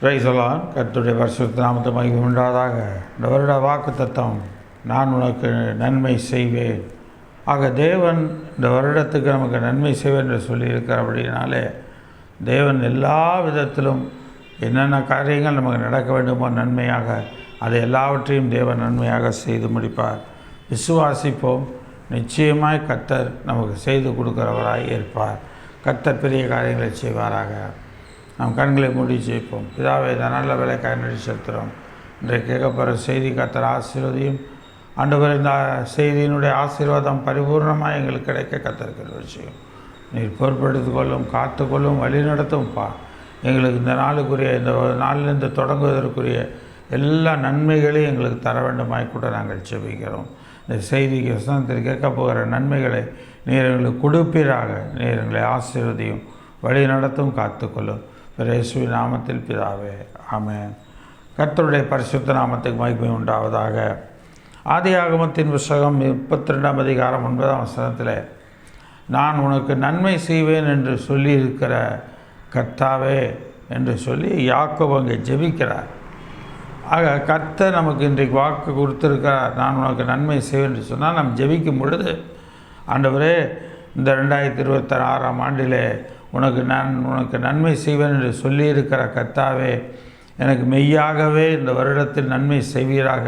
பிரைசலான் கர்த்தருடைய பரிசுத்த நாமத்தை மகிமை உண்டாதாக. இந்த வருட வாக்கு தத்தம், நான் உனக்கு நன்மை செய்வேன். ஆக தேவன் இந்த வருடத்துக்கு நமக்கு நன்மை செய்வேன் என்று சொல்லியிருக்கிறபடினாலே தேவன் எல்லா விதத்திலும் என்னென்ன காரியங்கள் நமக்கு நடக்க வேண்டுமோ நன்மையாக, அதை எல்லாவற்றையும் தேவன் நன்மையாக செய்து முடிப்பார். விசுவாசிப்போம். நிச்சயமாய் கர்த்தர் நமக்கு செய்து கொடுக்கிறவராய் இருப்பார். கர்த்தர் பெரிய காரியங்களை செய்வாராக. நாம் கண்களை மூடி ஜெயிப்போம். பிதாவே, இந்த நல்ல வேலைக்காக நன்றி செலுத்துகிறோம். இன்றைக்கு கேட்கப்படுற செய்தி கர்த்தர் ஆசீர்வதியும். ஆண்டவர், இந்த செய்தியினுடைய ஆசீர்வாதம் பரிபூர்ணமாக எங்களுக்கு கிடைக்க கர்த்தருக்கு விஷயம் நீர் பொறுப்படுத்திக் கொள்ளும், காத்துக்கொள்ளும், வழி நடத்தும்ப்பா. எங்களுக்கு இந்த நாளுக்குரிய, இந்த நாளிலிருந்து தொடங்குவதற்குரிய எல்லா நன்மைகளையும் எங்களுக்கு தர வேண்டுமாய் கூட நாங்கள் செபிக்கிறோம். இந்த செய்திக்கு வசனத்தில் கேட்கப் போகிற நன்மைகளை நீர் எங்களுக்கு கொடுப்பீராக. நீர் எங்களை ஆசீர்வதியும், வழி நடத்தும், காத்துக்கொள்ளும். இயேசுவின் நாமத்தில் பிதாவே, ஆமென். கர்த்தருடைய பரிசுத்த நாமத்துக்கு மகிமை உண்டாவதாக. ஆதியாகமத்தின் புத்தகம் 32ஆம் அதிகாரம் 9ஆம் வசனத்தில், நான் உனக்கு நன்மை செய்வேன் என்று சொல்லியிருக்கிற கர்த்தாவே என்று சொல்லி யாக்கோபு அங்கே ஜெபிக்கிறார். ஆக கர்த்தர் நமக்கு இன்றைக்கு வாக்கு கொடுத்துருக்கிறார். நான் உனக்கு நன்மை செய்வேன் என்று சொன்னால், நம்ம ஜெபிக்கும் பொழுது, ஆண்டவரே, இந்த 2026ஆம் ஆண்டிலே உனக்கு நன்மை செய்வேன் என்று சொல்லியிருக்கிற கர்த்தாவே, எனக்கு மெய்யாகவே இந்த வருடத்தில் நன்மை செய்வீராக.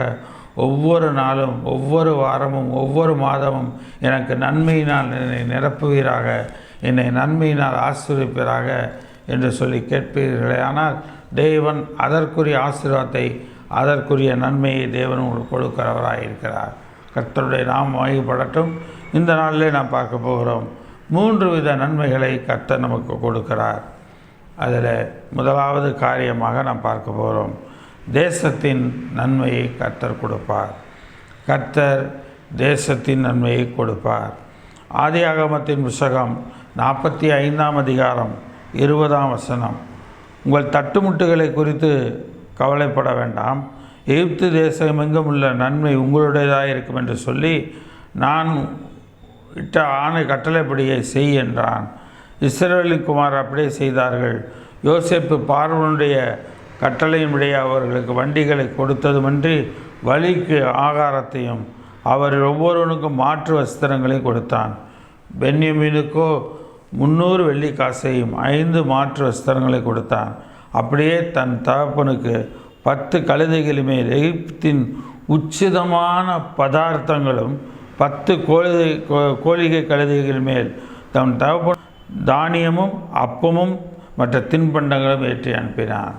ஒவ்வொரு நாளும், ஒவ்வொரு வாரமும், ஒவ்வொரு மாதமும் எனக்கு நன்மையினால் என்னை நிரப்புவீராக, என்னை நன்மையினால் ஆசீர்வதிப்பீராக என்று சொல்லி கேட்பீர்களே. ஆனால் தேவன் அதற்குரிய ஆசீர்வாதத்தை, அதற்குரிய நன்மையை தேவன் உங்களுக்கு கொடுக்கிறவராக இருக்கிறார். கர்த்தருடைய நாமம் மகிமைப்படட்டும். இந்த நாளிலே நாம் பார்க்க போகிறோம் 3 வித நன்மைகளை கர்த்தர் நமக்கு கொடுக்கிறார். அதில் முதலாவது காரியமாக நாம் பார்க்க போகிறோம், தேசத்தின் நன்மையை கர்த்தர் கொடுப்பார். கர்த்தர் தேசத்தின் நன்மையை கொடுப்பார். ஆதியாகமத்தின் புத்தகம் 45ஆம் அதிகாரம் 20ஆம் வசனம், உங்கள் தட்டுமுட்டுகளை குறித்து கவலைப்பட வேண்டாம், எகிப்து தேசம் எங்கும் உள்ள நன்மை உங்களுடையதாக இருக்கும் என்று சொல்லி நான் இட்ட ஆணை கட்டளைப்படியை செய் என்றான். இஸ்ரவேலின் குமார் அப்படியே செய்தார்கள். யோசேப்பு பார்வோனுடைய கட்டளையின்படியே அவர்களுக்கு வண்டிகளை கொடுத்ததுமன்றி வழிக்கு ஆகாரத்தையும் அவர் ஒவ்வொருவனுக்கும் மாற்று வஸ்திரங்களையும் கொடுத்தான். பென்யமீனுக்கோ 300 வெள்ளிக்காசையும் 5 மாற்று வஸ்திரங்களை கொடுத்தான். அப்படியே தன் தகப்பனுக்கு 10 கழுதைகள் மேல் எகிப்தின் உச்சிதமான பதார்த்தங்களும் 10 கோழிகை கழுதைகள் மேல் தன் தகப்பன் தானியமும் அப்பமும் மற்ற தின்பண்டங்களும் ஏற்றி அனுப்பினான்.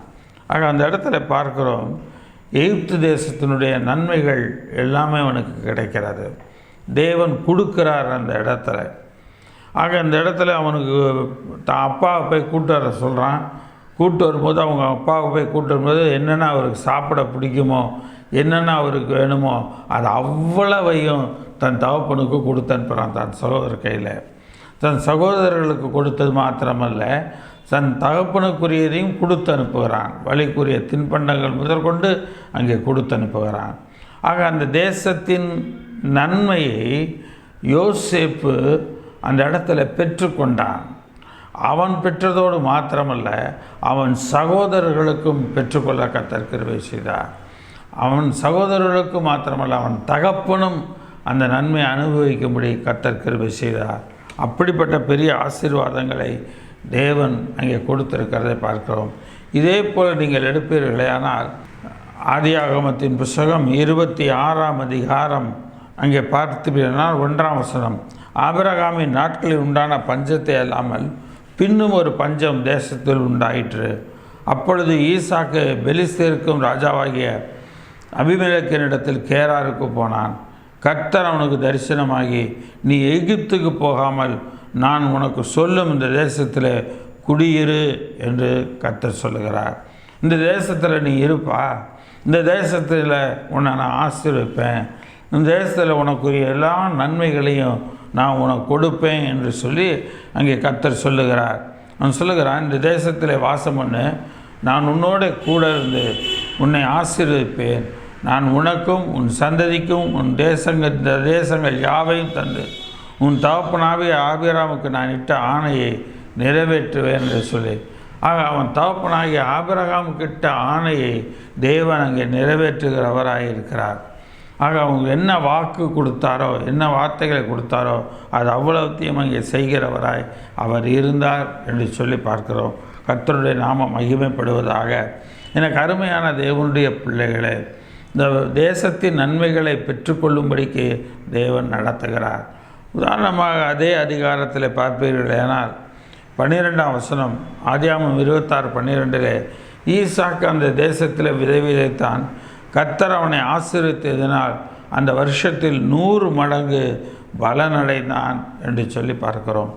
ஆக அந்த இடத்துல பார்க்கிறோம், எகிப்து தேசத்தினுடைய நன்மைகள் எல்லாமே அவனுக்கு கிடைக்கிறது. தேவன் கொடுக்கிறார் அந்த இடத்துல. ஆக அந்த இடத்துல அவனுக்கு தான் அப்பாவை போய் கூட்டு வர சொல்கிறான். கூட்டு வரும்போது அவங்க அப்பாவை போய் கூட்டு வரும்போது என்னென்ன அவருக்கு சாப்பிட பிடிக்குமோ, என்னென்ன அவருக்கு வேணுமோ அது அவ்வளவையும் தன் தகப்பனுக்கு கொடுத்து அனுப்புகிறான். தன் சகோதரர் கையில், தன் சகோதரர்களுக்கு கொடுத்தது மாத்திரமல்ல, தன் தகப்பனுக்குரியதையும் கொடுத்து அனுப்புகிறான். வழிக்குரிய தின்பண்டங்கள் முதற்கொண்டு அங்கே கொடுத்து அனுப்புகிறான். ஆக அந்த தேசத்தின் நன்மையை யோசேப்பு அந்த இடத்துல பெற்றுக்கொண்டான். அவன் பெற்றதோடு மாத்திரமல்ல, அவன் சகோதரர்களுக்கும் பெற்றுக்கொள்ள கர்த்தர் கிருபை செய்தார். அவன் சகோதரர்களுக்கு மாத்திரமல்ல, அவன் தகப்பனும் அந்த நன்மை அனுபவிக்கும்படி கர்த்தர் கிருபை செய்தார். அப்படிப்பட்ட பெரிய ஆசீர்வாதங்களை தேவன் அங்கே கொடுத்திருக்கிறதை பார்க்கிறோம். இதே போல் நீங்கள் எடுப்பீர்களே ஆனால் ஆதியாகமத்தின் புத்தகம் 26ஆம் அதிகாரம் அங்கே பார்த்தீர்கள் 1ஆம் வசனம், ஆபிரகாமின் நாட்களில் உண்டான பஞ்சத்தை அல்லாமல் பின்னும் ஒரு பஞ்சம் தேசத்தில் உண்டாயிற்று. அப்பொழுது ஈசாக்கு பெலிஸ்தேருக்கும் ராஜாவாகிய அபிமெலேக்கினிடத்தில் கேராருக்கு போனான். கர்த்தர் அவனுக்கு தரிசனமாகி, நீ எகிப்துக்கு போகாமல் நான் உனக்கு சொல்லும் இந்த தேசத்தில் குடியிரு என்று கர்த்தர் சொல்லுகிறார். இந்த தேசத்தில் நீ இருப்பா, இந்த தேசத்தில் உன்னை நான் ஆசீர்வதிப்பேன், இந்த தேசத்தில் உனக்குரிய எல்லா நன்மைகளையும் நான் உனக்கு கொடுப்பேன் என்று சொல்லி அங்கே கர்த்தர் சொல்லுகிறார். அவன் சொல்லுகிறான், இந்த தேசத்தில் வாசம் பண்ணு, நான் உன்னோட கூட இருந்து உன்னை ஆசீர்வதிப்பேன், நான் உனக்கும் உன் சந்ததிக்கும் இந்த தேசங்கள் யாவையும் தந்து உன் தகப்பனாகிய ஆபிரகாமுக்கு நான் இட்ட ஆணையை நிறைவேற்றுவேன் என்று சொல்லி, ஆக அவன் தகப்பனாகிய ஆபிரகாமுக்கு இட்ட ஆணையை தேவன் அங்கே நிறைவேற்றுகிறவராக இருக்கிறார். ஆக அவங்க என்ன வாக்கு கொடுத்தாரோ, என்ன வார்த்தைகளை கொடுத்தாரோ, அது அவ்வளவுத்தையும் அங்கே செய்கிறவராய் அவர் இருந்தார் என்று சொல்லி பார்க்கிறோம். கர்த்தருடைய நாமம் மகிமைப்படுவதாக. எனக்கு அருமையான தேவனுடைய பிள்ளைகளே, இந்த தேசத்தின் நன்மைகளை பெற்றுக்கொள்ளும்படிக்கு தேவன் நடத்துகிறார். உதாரணமாக அதே அதிகாரத்தில் பார்ப்பீர்களேனால் 12ஆம் வசனம், ஆதியாகமம் 26:12, ஈசாக்கு அந்த தேசத்தில் விதைத்தான், கர்த்தர் அவனை ஆசீர்வதித்ததினால் அந்த வருஷத்தில் 100 மடங்கு பலனடைந்தான் என்று சொல்லி பார்க்கிறோம்.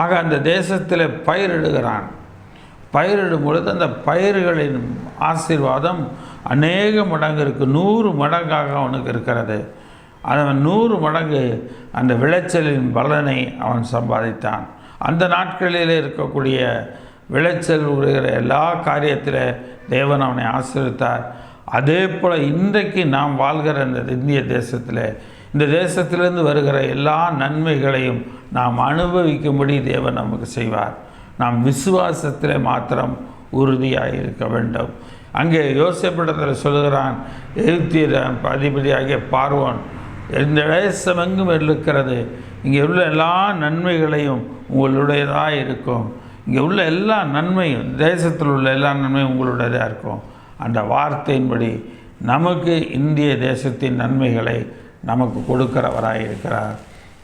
ஆக அந்த தேசத்தில் பயிரிடுகிறான். பயிரிடும் பொழுது அந்த பயிர்களின் ஆசீர்வாதம் அநேக மடங்கு இருக்குது, 100 மடங்காக அவனுக்கு இருக்கிறது. அவன் 100 மடங்கு அந்த விளைச்சலின் பலனை அவன் சம்பாதித்தான். அந்த நாட்களில் இருக்கக்கூடிய விளைச்சல் உடைய எல்லா காரியத்தில் தேவன் அவனை ஆசீர்வதித்தார். அதே போல் இன்றைக்கு நாம் வாழ்கிற இந்திய தேசத்தில், இந்த தேசத்திலிருந்து வருகிற எல்லா நன்மைகளையும் நாம் அனுபவிக்கும்படி தேவன் நமக்கு செய்வார். நாம் விசுவாசத்தில் மாத்திரம் உறுதியாக இருக்க வேண்டும். அங்கே யோசேப்பிடத்தில் சொல்லுகிறான், எகிப்தியர் அதிபதியாகிய பார்வோன், இந்த தேசமெங்கும் இருக்கிறது, இங்கே உள்ள எல்லா நன்மைகளையும் உங்களுடையதாக இருக்கும், இங்கே உள்ள எல்லா நன்மையும், தேசத்தில் உள்ள எல்லா நன்மையும் உங்களுடையதாக இருக்கும். அந்த வார்த்தையின்படி நமக்கு இந்திய தேசத்தின் நன்மைகளை நமக்கு கொடுக்கிறவராக இருக்கிறார்.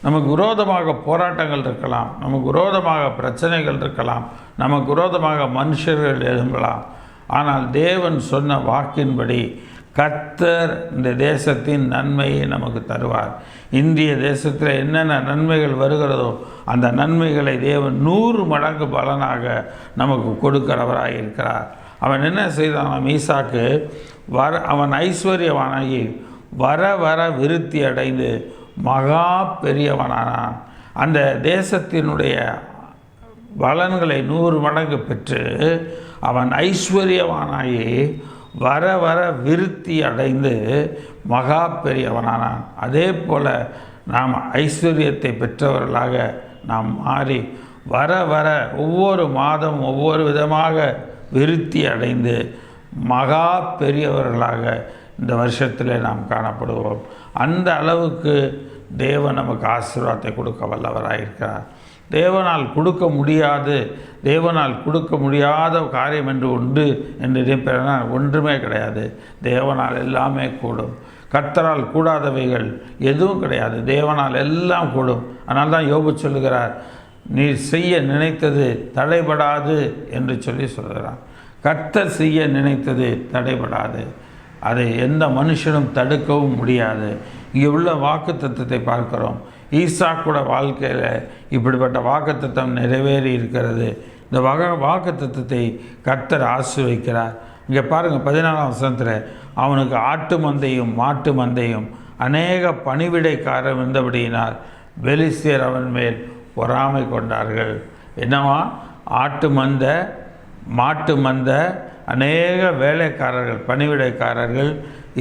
நமக்கு விரோதமாக போராட்டங்கள் இருக்கலாம், நமக்கு விரோதமாக பிரச்சனைகள் இருக்கலாம், நமக்கு விரோதமாக மனுஷர்கள் எழும்பலாம். ஆனால் தேவன் சொன்ன வாக்கின்படி கர்த்தர் இந்த தேசத்தின் நன்மையை நமக்கு தருவார். இந்திய தேசத்தில் என்னென்ன நன்மைகள் வருகிறதோ அந்த நன்மைகளை தேவன் 100 மடங்கு பலனாக நமக்கு கொடுக்கிறவராக இருக்கிறார். அவன் என்ன செய்தான்? ஈசாக்கு அவன் ஐஸ்வர்யவானாகி வர வர விருத்தி அடைந்து மகா பெரியவனானான். அந்த தேசத்தினுடைய பலன்களை 100 மடங்கு பெற்று அவன் ஐஸ்வர்யவானாகி வர வர விருத்தி அடைந்து மகா பெரியவனானான். அதே போல் நாம் ஐஸ்வர்யத்தை பெற்றவர்களாக நாம் மாறி வர வர ஒவ்வொரு மாதம் ஒவ்வொரு விதமாக விருத்தி அடைந்து மகா பெரியவர்களாக இந்த வருஷத்தில் நாம் காணப்படுவோம். அந்த அளவுக்கு தேவன் நமக்கு ஆசீர்வாதத்தை கொடுக்க வல்லவராக இருக்கிறார். தேவனால் கொடுக்க முடியாத காரியம் என்று உண்டு என்று நினைப்பேனால் ஒன்றுமே கிடையாது. தேவனால் எல்லாமே கூடும். கர்த்தரால் கூடாதவைகள் எதுவும் கிடையாது. தேவனால் எல்லாம் கூடும். அதனால தான் யோபு சொல்லுகிறார், நீ செய்ய நினைத்தது தடைபடாது என்று சொல்லுகிறான். கர்த்தர் செய்ய நினைத்தது தடைபடாது. அதை எந்த மனுஷனும் தடுக்கவும் முடியாது. இங்கே உள்ள வாக்குத்தத்தத்தை பார்க்கிறோம். ஈசாக்கோட வாழ்க்கையில் இப்படிப்பட்ட வாக்குத்தத்தம் நிறைவேறி இருக்கிறது. இந்த வாக்குத்தத்தத்தை கர்த்தர் ஆசீர்வதிக்கிறார். இங்கே பாருங்கள், 14ஆம் வசனத்தில் அவனுக்கு ஆட்டு மந்தையும் மாட்டு மந்தையும் அநேக பணிவிடைக்காரர் இருந்தபடியினால் பெலிஸ்தியர் அவன் மேல் பொறாமை கொண்டார்கள். என்னவா? ஆட்டு மந்தை மாட்டு மந்தை அநேக வேலைக்காரர்கள் பணிவிடைக்காரர்கள்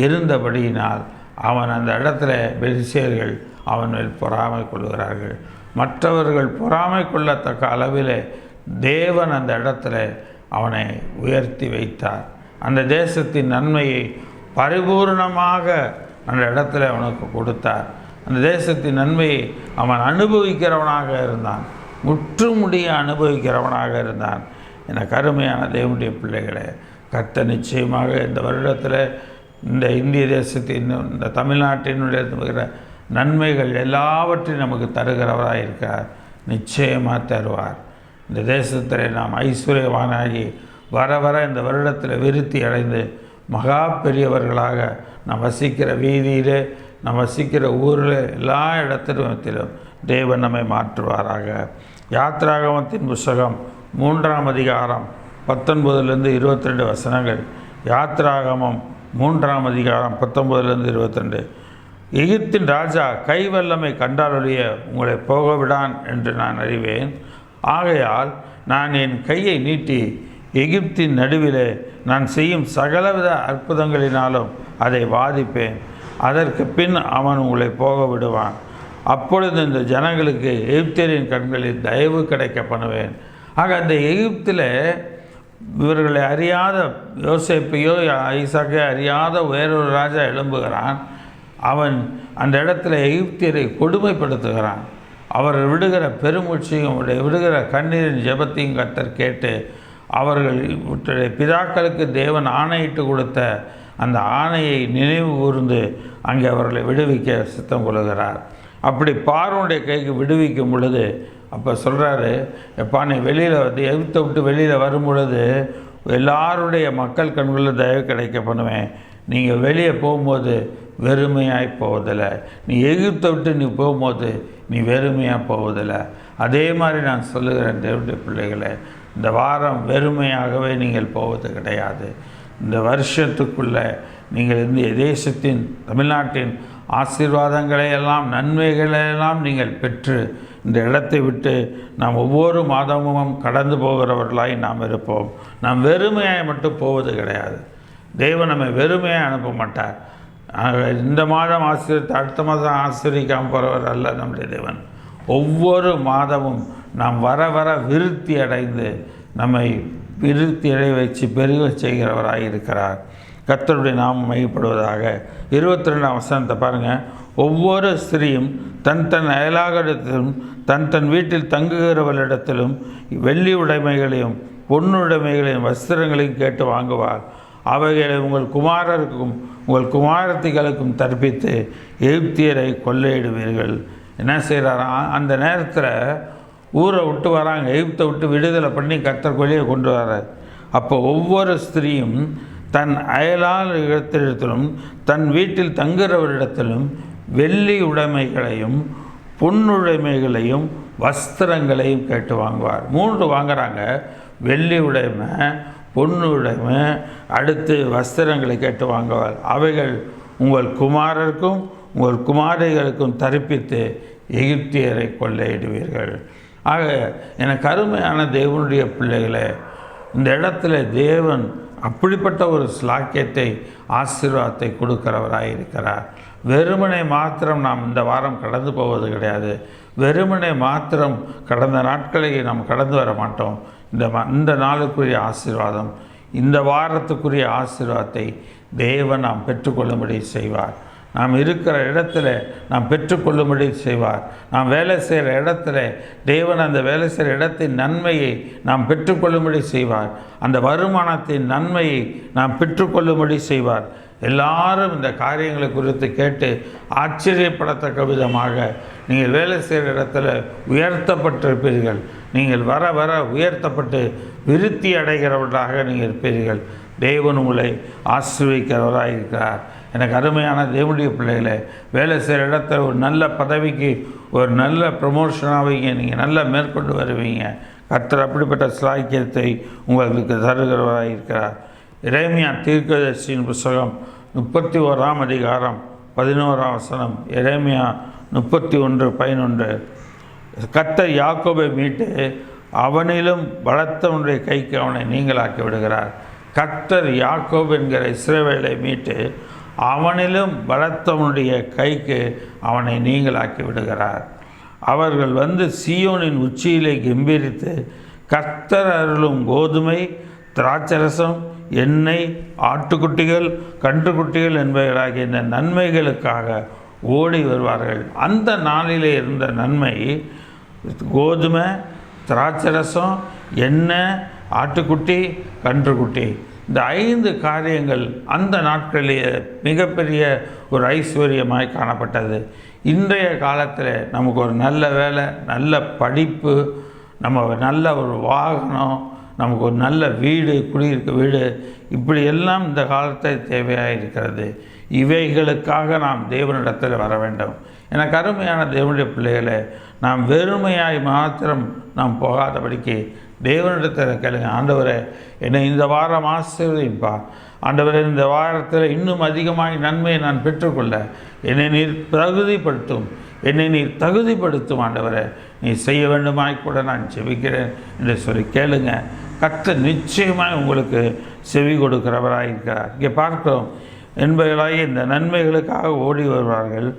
இருந்தபடியினால் அவன் அந்த இடத்துல பெலிஸ்தியர்கள் அவன் மேல் பொறாமை கொள்கிறார்கள். மற்றவர்கள் பொறாமை கொள்ளத்தக்க அளவில் தேவன் அந்த இடத்துல அவனை உயர்த்தி வைத்தார். அந்த தேசத்தின் நன்மையை பரிபூர்ணமாக அந்த இடத்துல அவனுக்கு கொடுத்தார். அந்த தேசத்தின் நன்மையை அவன் அனுபவிக்கிறவனாக இருந்தான், முற்றுமுடிய அனுபவிக்கிறவனாக இருந்தான். என கருமையான தேவனுடைய பிள்ளைகளே, கர்த்தர் நிச்சயமாக இந்த வருடத்தில் இந்த இந்திய தேசத்தின் இந்த தமிழ்நாட்டினுடைய நன்மைகள் எல்லாவற்றையும் நமக்கு தருகிறவராக இருக்கிறார். நிச்சயமாக தருவார். இந்த தேசத்தில் நாம் ஐஸ்வர்யவானாகி வர வர இந்த வருடத்தில் விருத்தி அடைந்து மகா பெரியவர்களாக நாம் வசிக்கிற வீதியிலே, நாம் வசிக்கிற ஊரில் எல்லா இடத்திலும் தேவன் நம்மை மாற்றுவாராக. யாத்ராகமத்தின் புஸ்தகம் 3ஆம் அதிகாரம் 19 to 22 வசனங்கள். யாத்ராகமம் 3ஆம் அதிகாரம் 19 22. எகிப்தின் ராஜா கைவல்லமை கண்டாலொழிய உங்களை போக விடான் என்று நான் அறிவேன். ஆகையால் நான் என் கையை நீட்டி எகிப்தின் நடுவிலே நான் செய்யும் சகலவித அற்புதங்களினாலும் அதை வாதிப்பேன். அதற்கு பின் அவன் உங்களை போக விடுவான். அப்பொழுது இந்த ஜனங்களுக்கு எகிப்தியரின் கண்களில் தயவு கிடைக்க பண்ணுவேன். ஆக அந்த எகிப்தில் இவர்களை அறியாத யோசேப்பையோ ஈசாக்கையோ அறியாத வேறொரு ராஜா எழும்புகிறான். அவன் அந்த இடத்துல எகிப்தியரை கொடுமைப்படுத்துகிறான். அவர் விடுகிற பெருமூச்சையும் விடுகிற கண்ணீரின் ஜெபத்தையும் கர்த்தர் கேட்டு அவர்கள் பிதாக்களுக்கு தேவன் ஆணையிட்டு கொடுத்த அந்த ஆணையை நினைவு கூர்ந்து அங்கே அவர்களை விடுவிக்க சித்தம் கொள்கிறார். அப்படி பார்வோனுடைய கைக்கு விடுவிக்கும் பொழுது அப்போ சொல்கிறாரு, எப்பா நீ வெளியில் வந்து எகிப்தை விட்டு வெளியில் வரும் பொழுது எல்லாருடைய மக்கள் கண்களில் தயவு கிடைக்க பண்ணுவேன். நீங்கள் வெளியே போகும்போது வெறுமையாய் போவதில்லை. நீ எகிப்தை விட்டு நீ போகும்போது நீ வெறுமையாக போவதில்லை. அதே மாதிரி நான் சொல்லுகிறேன் தேவனுடைய பிள்ளைகளை, இந்த வாரம் வெறுமையாகவே நீங்கள் போவது கிடையாது. இந்த வருஷத்துக்குள்ளே நீங்கள் இந்த தேசத்தின் தமிழ்நாட்டின் ஆசீர்வாதங்களை எல்லாம் நன்மைகளையெல்லாம் நீங்கள் பெற்று இந்த இடத்தை விட்டு நாம் ஒவ்வொரு மாதமும் கடந்து போகிறவர்களாய் நாம் இருப்போம். நாம் வெறுமையாய் மட்டும் போவது கிடையாது. தேவன் நம்மை வெறுமையாக அனுப்ப மாட்டார். இந்த மாதம் ஆசீர்வதித்து அடுத்த மாதம் ஆசீர்வதிக்காமல் போகிறவர் அல்ல நம்முடைய தேவன். ஒவ்வொரு மாதமும் நாம் வர வர விருத்தி அடைந்து நம்மை விருத்தி அடைய வச்சு பெருக செய்கிறவராக இருக்கிறார். கர்த்தருடைய நாமம் மையப்படுவதாக. 22ஆம் வசனத்தை பாருங்கள். ஒவ்வொரு ஸ்திரீயும் தன் தன் அயலாகத்திலும் தன் தன் வீட்டில் தங்குகிறவர்களிடத்திலும் வெள்ளி உடைமைகளையும் பொன்னுடைமைகளையும் வஸ்திரங்களையும் கேட்டு வாங்குவார். அவைகளை உங்கள் குமாரருக்கும் உங்கள் குமாரத்திகளுக்கும் தற்பித்து எகிப்தியரை கொள்ளையிடுவீர்கள். என்ன செய்கிறாராம்? அந்த நேரத்தில் ஊரை விட்டு வராங்க, எகிப்தை விட்டு விடுதலை பண்ணி கர்த்தர் கொள்ளையை கொண்டு வர்றார். அப்போ ஒவ்வொரு ஸ்திரீயும் தன் அயலால் இடத்திலும் தன் வீட்டில் தங்குகிறவரிடத்திலும் வெள்ளி உடைமைகளையும் பொன்னுடைமைகளையும் வஸ்திரங்களையும் கேட்டு வாங்குவார். 3 வாங்குறாங்க. வெள்ளி உடைமை, பொண்ணு உடைமை, அடுத்து வஸ்திரங்களை கேட்டு வாங்குவார். அவைகள் உங்கள் குமாரருக்கும் உங்கள் குமாரிகளுக்கும் தரிப்பித்து எகிப்தியரை கொள்ளையிடுவீர்கள். ஆக எனக்கு அருமையான தேவனுடைய பிள்ளைகளே, இந்த இடத்துல தேவன் அப்படிப்பட்ட ஒரு ஸ்லாக்கியத்தை ஆசீர்வாதத்தை கொடுக்கிறவராக இருக்கிறார். வெறுமனை மாத்திரம் நாம் இந்த வாரம் கடந்து போவது கிடையாது. வெறுமனை மாத்திரம் கடந்த நாட்களை நாம் கடந்து வர மாட்டோம். இந்த நாளுக்குரிய ஆசீர்வாதம், இந்த வாரத்துக்குரிய ஆசீர்வாதத்தை தேவன் நாம் பெற்றுக்கொள்ளும்படி செய்வார். நாம் இருக்கிற இடத்துல நாம் பெற்றுக்கொள்ளும்படி செய்வார். நாம் வேலை செய்கிற இடத்துல தேவன் அந்த வேலை செய்கிற இடத்தின் நன்மையை நாம் பெற்றுக்கொள்ளும்படி செய்வார். அந்த வருமானத்தின் நன்மையை நாம் பெற்றுக்கொள்ளும்படி செய்வார். எல்லாரும் இந்த காரியங்களை குறித்து கேட்டு ஆச்சரியப்படத்தக்க விதமாக நீங்கள் வேலை செய்கிற இடத்துல உயர்த்தப்பட்டிருப்பீர்கள். நீங்கள் வர வர உயர்த்தப்பட்டு விருத்தி அடைகிறவர்களாக நீங்கள் இருப்பீர்கள். தேவன் உங்களை ஆசீர்வதிக்கிறவராக இருக்கிறார். எனக்கு அருமையான தேவனுடைய பிள்ளைகளை, வேலை செய்கிற இடத்துல ஒரு நல்ல பதவிக்கு ஒரு நல்ல ப்ரமோஷனாக நீங்கள் நல்லா மேற்கொண்டு வருவீங்க. கர்த்தர் அப்படிப்பட்ட ஸ்லாக்கியத்தை உங்களுக்கு தருகிறவராக இருக்கிறார். எரேமியா தீர்க்கதரிசியின் புஸ்தகம் 31ஆம் அதிகாரம் 11ஆம் வசனம். எரேமியா 31:11. கர்த்தர் யாக்கோபை மீட்டு அவனிலும் பலத்தவனுடைய கைக்கு அவனை நீங்களாக்கி விடுகிறார். கர்த்தர் யாக்கோபு என்கிற இஸ்ரவேலை மீட்டு அவனிலும் பலத்தவனுடைய கைக்கு அவனை நீங்களாக்கி விடுகிறார். அவர்கள் வந்து சீயோனின் உச்சியிலே கெம்பீரித்து கர்த்தர் அருளும் கோதுமை, திராட்சரசம், எண்ணெய், ஆட்டுக்குட்டிகள், கன்றுக்குட்டிகள் என்பவைகளாகிய இந்த நன்மைகளுக்காக ஓடி வருவார்கள். அந்த நாளிலே இருந்த நன்மை கோதுமை, திராட்சரசம், எண்ணெய், ஆட்டுக்குட்டி, கன்றுக்குட்டி. இந்த 5 காரியங்கள் அந்த நாட்களிலேயே மிகப்பெரிய ஒரு ஐஸ்வர்யமாய் காணப்பட்டது. இன்றைய காலத்தில் நமக்கு ஒரு நல்ல வேலை, நல்ல படிப்பு, நம்ம நல்ல ஒரு வாகனம், நமக்கு ஒரு நல்ல வீடு, குடியிருக்க வீடு, இப்படி எல்லாம் இந்த காலத்தில் தேவையாக இருக்கிறது. இவைகளுக்காக நாம் தேவனிடத்தில் வர வேண்டும். எனக்கு அருமையான தேவனுடைய பிள்ளைகளை, நாம் வெறுமையாய் மாத்திரம் நாம் போகாதபடிக்கு தேவனிடத்தில் கேளுங்க. ஆண்டவரே, என்னை இந்த வாரம் ஆசீர்வதிப்பா. ஆண்டவரே, இந்த வாரத்தில் இன்னும் அதிகமாக நன்மையை நான் பெற்றுக்கொள்ள என்னை நீர் தகுதிப்படுத்தும் ஆண்டவரே. நீ செய்ய வேண்டுமாய் கூட நான் செபிக்கிறேன் என்று சொல்லி கேளுங்க. கர்த்தர் நிச்சயமாக உங்களுக்கு செவி கொடுக்கிறவராக இருக்கிறார். இங்கே பார்க்கிறோம், என்பவர்களாகி இந்த நன்மைகளுக்காக ஓடி வருவார்கள்.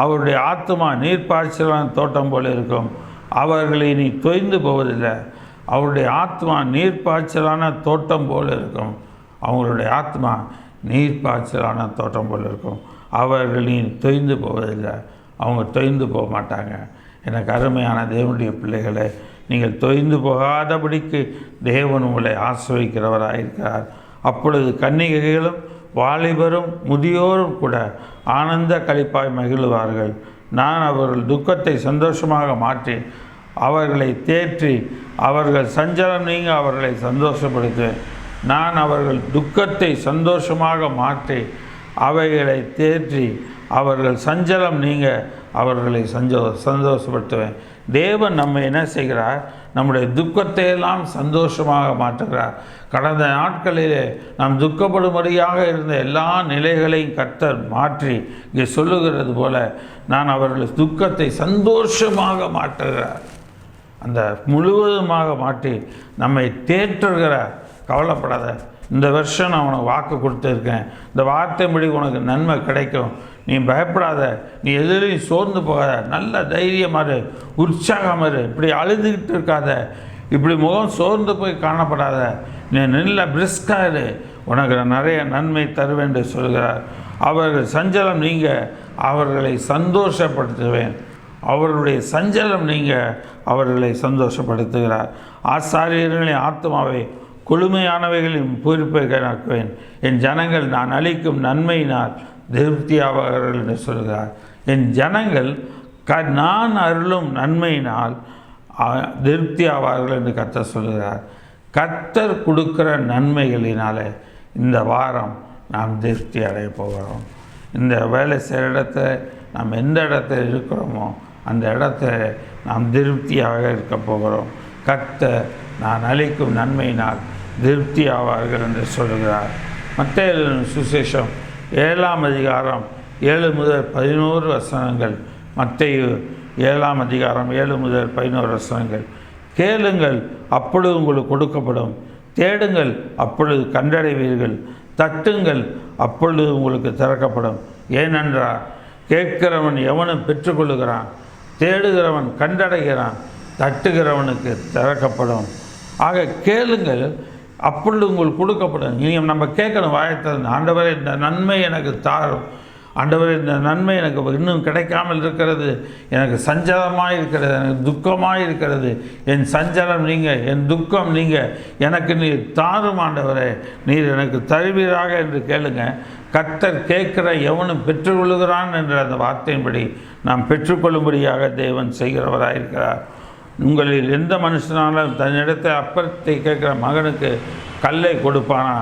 அவருடைய ஆத்மா நீர்ப்பாய்ச்சலான தோட்டம் போல இருக்கும், அவர்களை நீ தொய்ந்து போவதில்லை. அவருடைய ஆத்மா நீர்ப்பாய்ச்சலான தோட்டம் போல் இருக்கும். அவங்களுடைய ஆத்மா நீர்ப்பாய்ச்சலான தோட்டம் போல் இருக்கும். அவர்கள் நீ தொய்ந்து போவதில்லை. அவங்க தொய்ந்து போக மாட்டாங்க. எனக்கு அருமையான தேவனுடைய பிள்ளைகளை, நீங்கள் தொய்ந்து போகாதபடிக்கு தேவன் உங்களை ஆசிர்வதிக்கிறவராக இருக்கிறார். அப்பொழுது கன்னிகைகளும் வாலிபரும் முதியோரும் கூட ஆனந்த களிப்பாய் மகிழ்வார்கள். நான் அவர்கள் துக்கத்தை சந்தோஷமாக மாற்றி அவர்களை தேற்றி அவர்கள் சஞ்சலம் நீங்க அவர்களை சந்தோஷப்படுத்துவேன். நான் அவர்கள் துக்கத்தை சந்தோஷமாக மாற்றி அவைகளை தேற்றி அவர்கள் சஞ்சலம் நீங்க அவர்களை சந்தோஷப்படுத்துவேன். தேவன் நம்ம என்ன செய்கிறார்? நம்முடைய துக்கத்தை எல்லாம் சந்தோஷமாக மாற்றுகிறார். கடந்த நாட்களிலே நாம் துக்கப்படும்படியாக இருந்த எல்லா நிலைகளையும் கர்த்தர் மாற்றி இங்கே சொல்லுகிறது போல, நான் அவர்கள் துக்கத்தை சந்தோஷமாக மாற்றுகிறார். அந்த முழுவதுமாக மாற்றி நம்மை தேற்றுகிறார். கவலைப்படாத, இந்த வருஷம் நான் உனக்கு வாக்கு கொடுத்துருக்கேன், இந்த வார்த்தைப்படி உனக்கு நன்மை கிடைக்கும், நீ பயப்படாத, நீ எதிரையும் சோர்ந்து போகாத, நல்ல தைரியமாக உற்சாகமாக இரு, இப்படி அழுதுகிட்டு இருக்காத, இப்படி முகம் சோர்ந்து போய் காணப்படாத, நீ நல்ல பிரிஸ்காக இரு, உனக்கு நிறைய நன்மை தருவேன் என்று சொல்கிறார். அவர்கள் சஞ்சலம் நீங்க அவர்களை சந்தோஷப்படுத்துவேன். அவர்களுடைய சஞ்சலம் நீங்க அவர்களை சந்தோஷப்படுத்துகிறார். ஆசாரியர்களின் ஆத்மாவை கொழுமையானவைகளின் பூரிப்பை கணக்குவேன். என் ஜனங்கள் நான் அளிக்கும் நன்மையினால் திருப்தியாவார்கள் என்று சொல்கிறார். என் ஜனங்கள் நான் அருளும் நன்மையினால் திருப்தி ஆவார்கள் என்று கர்த்தர் சொல்கிறார். கர்த்தர் கொடுக்கிற நன்மைகளினாலே இந்த வாரம் நாம் திருப்தி அடைய போகிறோம். இந்த வேலை செய்கிற இடத்துல நாம் எந்த இடத்துல இருக்கிறோமோ அந்த இடத்துல நாம் திருப்தியாக இருக்க போகிறோம். கர்த்தர் நான் அளிக்கும் நன்மையினால் திருப்தி ஆவார்கள் என்று சொல்கிறார். மத்தேயு சுவிசேஷம் 7ஆம் அதிகாரம் 7 முதல் 11 வசனங்கள். மத்தேயு 7ஆம் அதிகாரம் 7 முதல் 11 வசனங்கள். கேளுங்கள், அப்பொழுது உங்களுக்கு கொடுக்கப்படும். தேடுங்கள், அப்பொழுது கண்டடைவீர்கள். தட்டுங்கள், அப்பொழுது உங்களுக்கு திறக்கப்படும். ஏனென்றால் கேட்கிறவன் எவனும் பெற்றுக்கொள்ளுகிறான், தேடுகிறவன் கண்டடைகிறான், தட்டுகிறவனுக்கு திறக்கப்படும். ஆக கேளுங்கள், அப்பொழுது உங்களுக்கு கொடுக்கப்படும். நீங்கள் நம்ம கேட்கணும், வாயத்திறந்து, ஆண்டவரே இந்த நன்மை எனக்கு தாரும், ஆண்டவரே இந்த நன்மை எனக்கு இன்னும் கிடைக்காமல் இருக்கிறது, எனக்கு சஞ்சலமாக இருக்கிறது, எனக்கு துக்கமாக இருக்கிறது, என் சஞ்சலம் நீங்கள், என் துக்கம் நீங்கள், எனக்கு நீர் தாரும் ஆண்டவரே, நீர் எனக்கு தருவீராக என்று கேளுங்க. கர்த்தர் கேட்கிற எவனும் பெற்றுக்கொள்ளுகிறான் என்ற அந்த வார்த்தையின்படி நாம் பெற்றுக்கொள்ளும்படியாக தேவன் செய்கிறவராயிருக்கிறார். உங்களில் எந்த மனுஷனாலும் தன்னிடத்தை அப்பத்தை கேட்குற மகனுக்கு கல்லை கொடுப்பானா?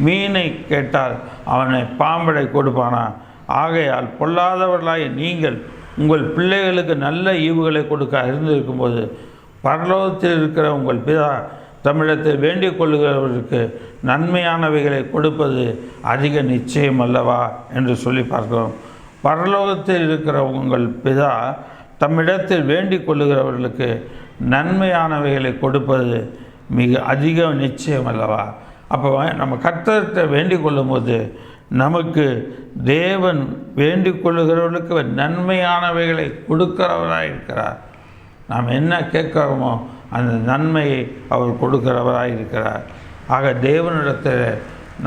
மீனை கேட்டால் அவனை பாம்படை கொடுப்பானா? ஆகையால் பொல்லாதவர்களாய் நீங்கள் உங்கள் பிள்ளைகளுக்கு நல்ல ஈவுகளை கொடுக்க அறிந்திருக்கும்போது பரலோகத்தில் இருக்கிற உங்கள் பிதா தமிழத்தில் வேண்டிக் கொள்ளுகிறவர்களுக்கு நன்மையானவைகளை கொடுப்பது அதிக நிச்சயம் அல்லவா என்று சொல்லி பார்க்கிறோம். பரலோகத்தில் இருக்கிற உங்கள் பிதா தம்மிடத்தில் வேண்டிக் கொள்ளுகிறவர்களுக்கு நன்மையானவைகளை கொடுப்பது மிக அதிக நிச்சயம் அல்லவா? அப்போ நம்ம கர்த்தர்கிட்ட வேண்டிக் கொள்ளும்போது நமக்கு தேவன் வேண்டிக் கொள்ளுகிறவர்களுக்கு நன்மையானவைகளை கொடுக்கிறவராக இருக்கிறார். நாம் என்ன கேட்குறோமோ அந்த நன்மையை அவர் கொடுக்கிறவராக இருக்கிறார். ஆக தேவனிடத்தில்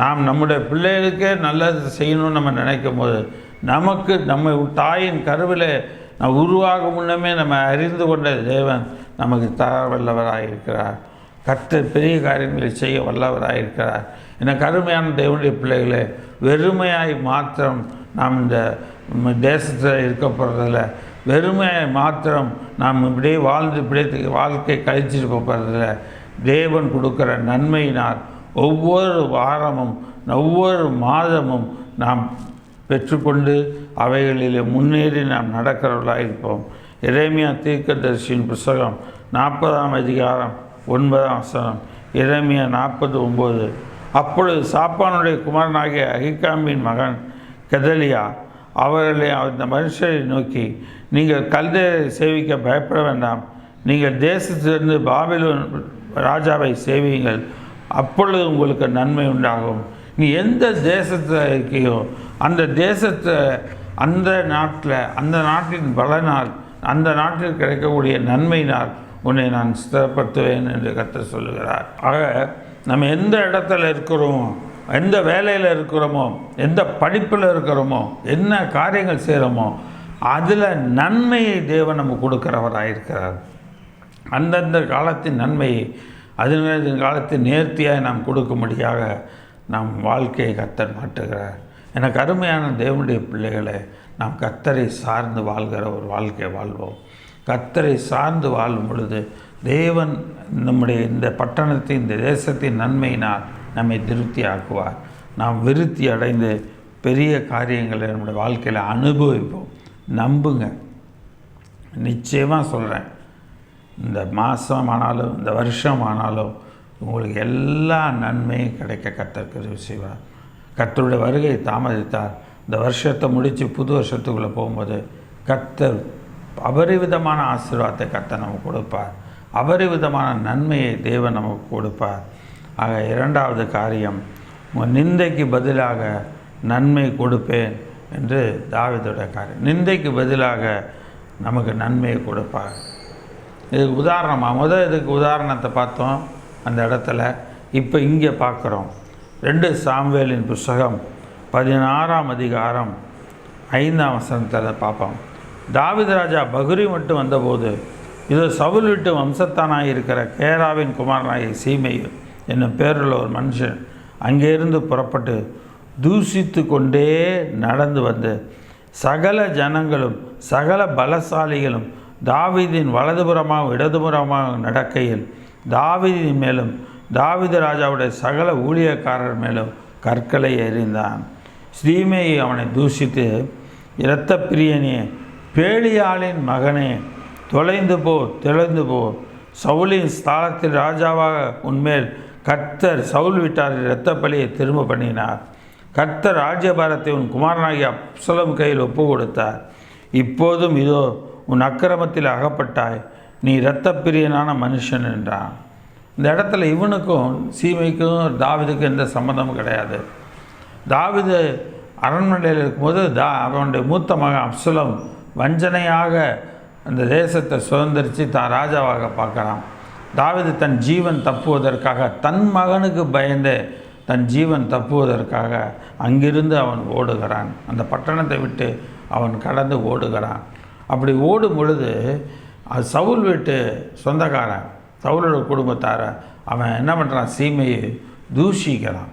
நாம் நம்முடைய பிள்ளைகளுக்கே நல்லது செய்யணும்னு நம்ம நினைக்கும் போது நமக்கு நம்ம தாயின் கருவில் உருவாகும் முன்னமே நம்ம அறிந்து கொண்ட தேவன் நமக்கு தர வல்லவராக இருக்கிறார். கர்த்தர் பெரிய காரியங்களை செய்ய வல்லவராக இருக்கிறார். எனக்கு அருமையான தேவனுடைய பிள்ளைகளே, வெறுமையாய் மாத்திரம் நாம் இந்த தேசத்தில் இருக்க போகிறதில்ல, வெறுமையாய் மாத்திரம் நாம் இப்படியே வாழ்ந்து இப்படியே வாழ்க்கை கழிச்சிட்டு போகிறதில்ல. தேவன் கொடுக்குற நன்மையினால் ஒவ்வொரு வாரமும் ஒவ்வொரு மாதமும் நாம் பெற்றுக்கொண்டு அவைகளில் முன்னேறி நாம் நடக்கிறவர்களாக இருப்போம். எரேமியா தீர்க்கதரிசியின் புஸ்தகம் 40ஆம் அதிகாரம் 9ஆம் வசனம். எரேமியா 40:9. அப்பொழுது சாப்பானுடைய குமாரனாகிய அகிகாமின் மகன் கெதலியா அவர்களை அந்த மனுஷரை நோக்கி, நீங்கள் கல்தேயரை சேவிக்க பயப்பட வேண்டாம், நீங்கள் தேசத்திலிருந்து பாபிலோன் ராஜாவை சேவியுங்கள், அப்பொழுது உங்களுக்கு நன்மை உண்டாகும். நீ எந்த தேசத்தில் இருக்கியோ அந்த தேசத்தை அந்த நாட்டின் பலனால், அந்த நாட்டில் கிடைக்கக்கூடிய நன்மையினால் உன்னை நான் ஸ்திரப்படுத்துவேன் என்று கர்த்தர் சொல்லுகிறார். ஆக நம்ம எந்த இடத்துல இருக்கிறோமோ, எந்த வேலையில் இருக்கிறோமோ, எந்த படிப்பில் இருக்கிறோமோ, என்ன காரியங்கள் செய்கிறோமோ அதில் நன்மையை தேவன் நம்ம கொடுக்கிறவராயிருக்கிறார். அந்தந்த காலத்தின் நன்மையை அதன் காலத்தின் நேர்த்தியாக நாம் கொடுக்கும்படியாக நம் வாழ்க்கையை கர்த்தர் மாற்றுகிறார். எனக்கு அருமையான தேவனுடைய பிள்ளைகளை, நாம் கர்த்தரை சார்ந்து வாழ்கிற ஒரு வாழ்க்கை வாழ்வோம். கர்த்தரை சார்ந்து வாழும் பொழுது தேவன் நம்முடைய இந்த பட்டணத்தை, இந்த தேசத்தின் நன்மையினால் நம்மை திருப்தி ஆக்குவார். நாம் விருத்தி அடைந்து பெரிய காரியங்களை நம்முடைய வாழ்க்கையில் அனுபவிப்போம். நம்புங்க, நிச்சயமாக சொல்கிறேன். இந்த மாதம் ஆனாலும் இந்த வருஷம் ஆனாலும் உங்களுக்கு எல்லா நன்மையும் கிடைக்க கர்த்தர் கிருபை செய்வார். கர்த்தருடைய வருகை தாமதித்தார். இந்த வருஷத்தை முடித்து புது வருஷத்துக்குள்ளே போகும்போது கர்த்தர் அபரிவிதமான ஆசீர்வாதத்தை கர்த்தர் நமக்கு கொடுப்பார். அபரிவிதமான நன்மையை தேவன் நமக்கு கொடுப்பார். ஆக இரண்டாவது காரியம், நிந்தைக்கு பதிலாக நன்மை கொடுப்பேன் என்று தாவீதுடைய காரியம். நிந்தைக்கு பதிலாக நமக்கு நன்மையை கொடுப்பார். இதுக்கு உதாரணமாக இதுக்கு உதாரணத்தை பார்த்தோம் அந்த இடத்துல. இப்போ இங்கே பார்க்குறோம். 2 சாமுவேலின் புஸ்தகம் 16ஆம் அதிகாரம் 5ஆம் வசனத்தில் பார்ப்போம். தாவீது ராஜா பகுரி மட்டும் வந்தபோது, இது சவுல் வீட்டு வம்சத்தானாக இருக்கிற கேராவின் குமாரனாகிய சீமை என்னும் பேருள்ள ஒரு மனுஷன் அங்கேருந்து புறப்பட்டு தூசித்து கொண்டே நடந்து வந்து சகல ஜனங்களும் சகல பலசாலிகளும் தாவீதின் வலதுபுறமாக இடதுபுறமாக நடக்கையில் தாவீதின் மேலும் தாவீது ராஜாவுடைய சகல ஊழியக்காரர் மேலும் கற்களை எறிந்தான். ஸ்ரீமேயை அவனை தூஷித்து, இரத்த பிரியனே, பேலியாளின் மகனே, தொலைந்து போ, சவுலின் ஸ்தானத்தில் ராஜாவாக உன்மேல் கர்த்தர் சவுல் வீட்டாரின் இரத்த பலியை திரும்ப பண்ணினார். கர்த்தர் ராஜ்யபாரத்தை உன் குமாரனாகிய அப்சலோம் கையில் ஒப்பு கொடுத்தார். இப்போதும் இதோ உன் அக்கிரமத்தில் அகப்பட்டாய், நீ இரத்த பிரியனான மனுஷன் என்றான். இந்த இடத்துல இவனுக்கும் சீமைக்கும் தாவீதுக்கும் எந்த சம்மந்தமும் கிடையாது. தாவீது அரண்மனையில் இருக்கும்போது அவனுடைய மூத்த மகன் அப்சலோம் வஞ்சனையாக அந்த தேசத்தை சுதந்திரித்து தான் ராஜாவாக பார்க்குறான். தாவீது தன் ஜீவன் தப்புவதற்காக, தன் மகனுக்கு பயந்து தன் ஜீவன் தப்புவதற்காக அங்கிருந்து அவன் ஓடுகிறான். அந்த பட்டணத்தை விட்டு அவன் கடந்து ஓடுகிறான். அப்படி ஓடும் பொழுது சவுல் வீட்டு சொந்தக்காரன், சவுலோட குடும்பத்தார அவன் என்ன பண்ணுறான், சீமையை தூஷிக்கிறான்.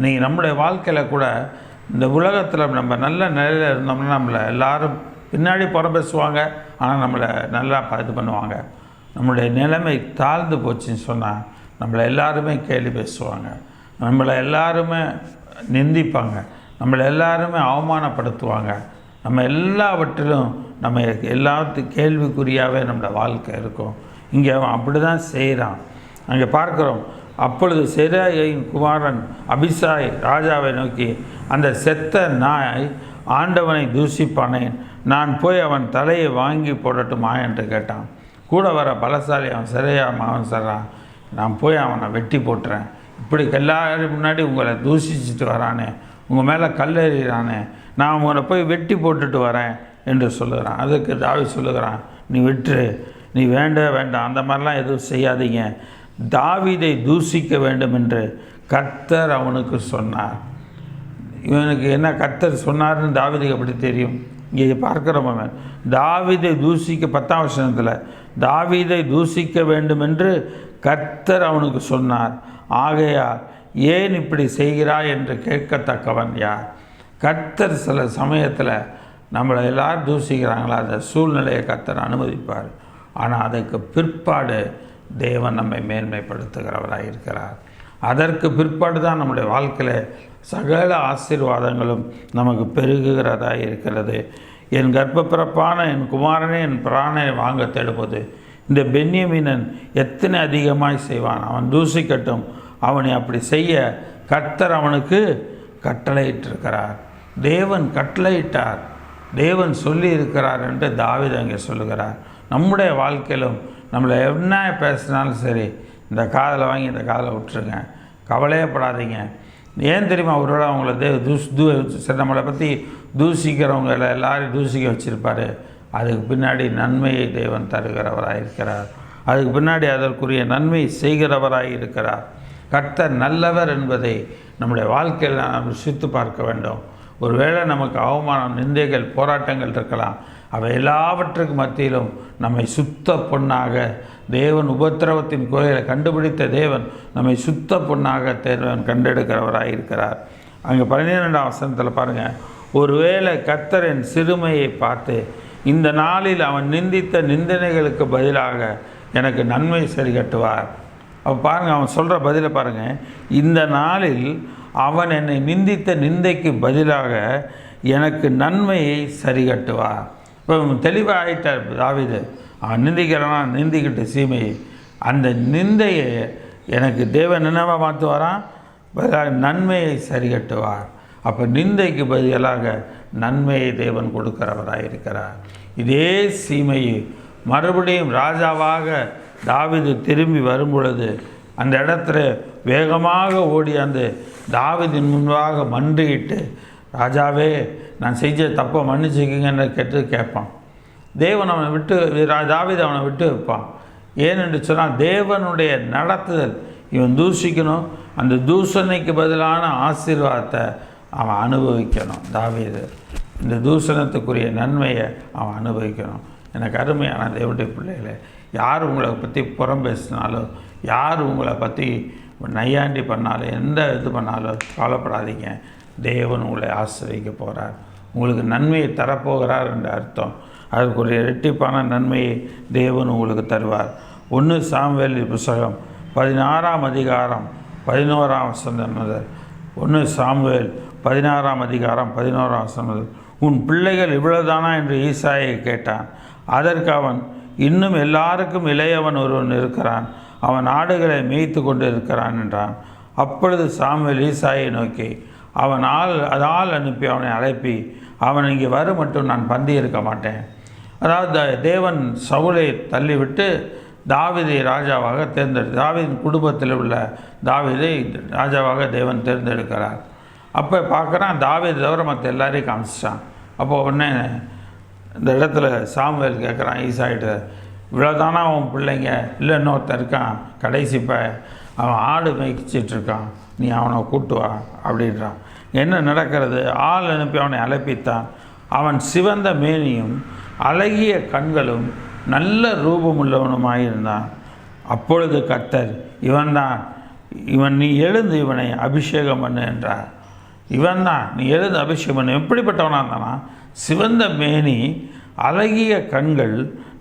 நீங்கள் நம்முடைய வாழ்க்கையில் கூட இந்த உலகத்தில் நம்ம நல்ல நிலையில் இருந்தோம்னா நம்மளை எல்லோரும் பின்னாடி புற பேசுவாங்க, ஆனால் நம்மளை நல்லா இது பண்ணுவாங்க. நம்மளுடைய நிலைமை தாழ்ந்து போச்சுன்னு சொன்னால் நம்மளை எல்லாருமே கேலி பேசுவாங்க, நம்மளை எல்லாருமே நிந்திப்பாங்க, நம்மளை எல்லாருமே அவமானப்படுத்துவாங்க. நம்ம எல்லாவற்றிலும் நம்ம எல்லாத்துக்கும் கேள்விக்குறியாகவே நம்மளோட வாழ்க்கை இருக்கும். இங்கே அவன் அப்படி தான் செய்கிறான். அங்கே பார்க்குறோம். அப்பொழுது செராயின் குமாரன் அபிசாய் ராஜாவை நோக்கி, அந்த செத்த நாய் ஆண்டவனை தூஷிப்பானேன், நான் போய் அவன் தலையை வாங்கி போடட்டுமா என்று கேட்டான். கூட வர பலசாலி அவன் சிறையா மகன் சொல்கிறான், நான் போய் அவனை வெட்டி போட்டுறேன், இப்படி எல்லாரும் முன்னாடி உங்களை தூஷிச்சுட்டு வரானே, உங்கள் மேலே கல்லெறிகிறானே, நான் உங்களை போய் வெட்டி போட்டுட்டு வரேன் என்று சொல்லுகிறான். அதுக்கு தாவீது சொல்லுகிறான், நீ விட்டுரு, நீ வேண்டாம், அந்த மாதிரிலாம் எதுவும் செய்யாதீங்க, தாவீதை தூஷிக்க வேண்டும் என்று கர்த்தர் அவனுக்கு சொன்னார். இவனுக்கு என்ன கர்த்தர் சொன்னார்னு தாவீதுக்கு எப்படி தெரியும்? இங்கே பார்க்குறோம். அவன் தாவீதை தூஷிக்க 10ஆம் வசனத்தில் தாவீதை தூஷிக்க வேண்டும் என்று கர்த்தர் அவனுக்கு சொன்னார். ஆகையால் ஏன் இப்படி செய்கிறாய் என்று கேட்கத்தக்கவன் யார்? கர்த்தர் சில சமயத்தில் நம்மளை எல்லோரும் தூஷிக்கிறாங்களா, அந்த சூழ்நிலையை கர்த்தர் அனுமதிப்பார். ஆனால் அதற்கு பிற்பாடு தேவன் நம்மை மேன்மைப்படுத்துகிறவராக இருக்கிறார். அதற்கு பிற்பாடு தான் நம்முடைய வாழ்க்கையில் சகல ஆசீர்வாதங்களும் நமக்கு பெருகுகிறதா இருக்கிறது. என் கர்ப்பப்பிறப்பான என் குமாரனே என் பிராணனை வாங்க தேடுவது, இந்த பென்யமீனன் எத்தனை அதிகமாய் செய்வான், அவன் தூசிக்கட்டும், அவனை அப்படி செய்ய கர்த்தர் அவனுக்கு கட்டளையிட்டிருக்கிறார். தேவன் கட்டளையிட்டார், தேவன் சொல்லி இருக்கிறார் என்று தாவீது அங்கே சொல்லுகிறார். நம்முடைய வாழ்க்கையிலும் நம்மளை என்ன பேசினாலும் சரி, இந்த காதில் வாங்கி இந்த காதில் விட்டுருங்க, கவலையப்படாதீங்க. ஏன் தெரியுமா? ஒருவேளை அவங்கள சரி நம்மளை பற்றி தூசிக்கிறவங்க எல்லாரையும் தூசிக்க வச்சுருப்பார். அதுக்கு பின்னாடி நன்மையை தேவன் தருகிறவராக இருக்கிறார். அதுக்கு பின்னாடி அதற்குரிய நன்மை செய்கிறவராக இருக்கிறார். கர்த்தர் நல்லவர் என்பதை நம்முடைய வாழ்க்கையில் நாம் ருசித்து பார்க்க வேண்டும். ஒருவேளை நமக்கு அவமானம், நிந்தைகள், போராட்டங்கள் இருக்கலாம். அவை எல்லாவற்றுக்கும் மத்தியிலும் நம்மை சுத்த பொன்னாக தேவன், உபத்திரவத்தின் கோயிலை கண்டுபிடித்த தேவன் நம்மை சுத்த பொன்னாக தேவன் கண்டெடுக்கிறவராக இருக்கிறார். அங்கே 12ஆம் வசனத்தில் பாருங்கள், ஒருவேளை கர்த்தரின் சிறுமையை பார்த்து இந்த நாளில் அவன் நிந்தித்த நிந்தனைகளுக்கு பதிலாக எனக்கு நன்மை சரி கட்டுவார். அப்போ பாருங்கள், அவன் சொல்கிற பதிலை பாருங்கள். இந்த நாளில் அவன் என்னை நிந்தித்த நிந்தைக்கு பதிலாக எனக்கு நன்மையை சரி கட்டுவார். இப்போ தெளிவாக ஆகிட்டார் தாவீது. அவன் நிந்திக்கிறானா, நிந்திக்கிட்ட சீமையை, அந்த நிந்தையை எனக்கு தேவன் என்னவாக மாற்றுவாரான், பதிலாக நன்மையை சரி கட்டுவார். அப்போ நிந்தைக்கு பதிலாக நன்மையை தேவன் கொடுக்கிறவராக இருக்கிறார். இதே சீமையை மறுபடியும் ராஜாவாக தாவீது திரும்பி வரும் பொழுது அந்த இடத்துல வேகமாக ஓடியாந்து தாவீதின் முன்பாக மன்றிட்டு, ராஜாவே நான் செஞ்ச தப்பை மன்னிச்சுக்கிங்கன்னு கேட்பான். தேவன் அவனை விட்டு, தாவீது அவனை விட்டு வைப்பான். ஏனென்று சொன்னால் தேவனுடைய நடத்துதல் இவன் தூஷிக்கணும், அந்த தூஷணைக்கு பதிலான ஆசீர்வாதத்தை அவன் அனுபவிக்கணும். தாவீது இந்த தூஷணத்துக்குரிய நன்மையை அவன் அனுபவிக்கணும். எனக்கு அருமையான தேவனுடைய பிள்ளைகளை, யார் உங்களை பற்றி புறம் பேசினாலும், யார் உங்களை பற்றி நையாண்டி பண்ணாலும், எந்த இது பண்ணாலும் கவலைப்படாதீங்க. தேவன் உங்களை ஆசிரியக்க போகிறார், உங்களுக்கு நன்மையை தரப்போகிறார் என்ற அர்த்தம். அதற்குரிய இரட்டிப்பான நன்மையை தேவன் உங்களுக்கு தருவார். 1 சாமுவேல் புத்தகம் 16ஆம் அதிகாரம் 11ஆம் வசனம் முதல். 1 சாமுவேல் 16ஆம் அதிகாரம் 11ஆம் வசனம் முதல். உன் பிள்ளைகள் இவ்வளவுதானா என்று ஈசாயை கேட்டான். அதற்கு அவன், இன்னும் எல்லாருக்கும் இளையவன் ஒருவன் இருக்கிறான், அவன் ஆடுகளை மேய்த்து கொண்டு இருக்கிறான் என்றான். அப்பொழுது சாமுவேல் ஈசாயை நோக்கி அவன் ஆள் அனுப்பி அவனை அழைப்பி, அவன் இங்கே வர மட்டும் நான் பந்தி இருக்க மாட்டேன். அதாவது தேவன் சவுலை தள்ளிவிட்டு தாவீதை ராஜாவாக தாவீதின் குடும்பத்தில் உள்ள தாவீதை ராஜாவாக தேவன் தேர்ந்தெடுக்கிறார். அப்போ பார்க்குறான், தாவீதை தவிர மற்ற எல்லாரையும் காமிச்சிட்டான். அப்போது உடனே இந்த இடத்துல சாமுவேல் கேட்குறான் ஈசாயிட்ட, இவ்வளோதானா அவன் பிள்ளைங்க? இல்லை, இன்னொருத்தன் இருக்கான் கடைசிப்ப, அவன் ஆடு மேய்ச்சிட்ருக்கான், நீ அவனை கூட்டு வா அப்படின்றான். என்ன நடக்கிறது? ஆள் அனுப்பி அவனை அழைப்பித்தான். அவன் சிவந்த மேனியும் அழகிய கண்களும் நல்ல ரூபமுள்ளவனுமாயிருந்தான். அப்பொழுது கர்த்தர், இவன் நீ எழுந்து இவனை அபிஷேகம் பண்ணு என்றார். இவன் தான், நீ எழுந்து அபிஷேகம் பண்ணு. எப்படிப்பட்டவனாக இருந்தானா? சிவந்த மேனி, அழகிய கண்கள்,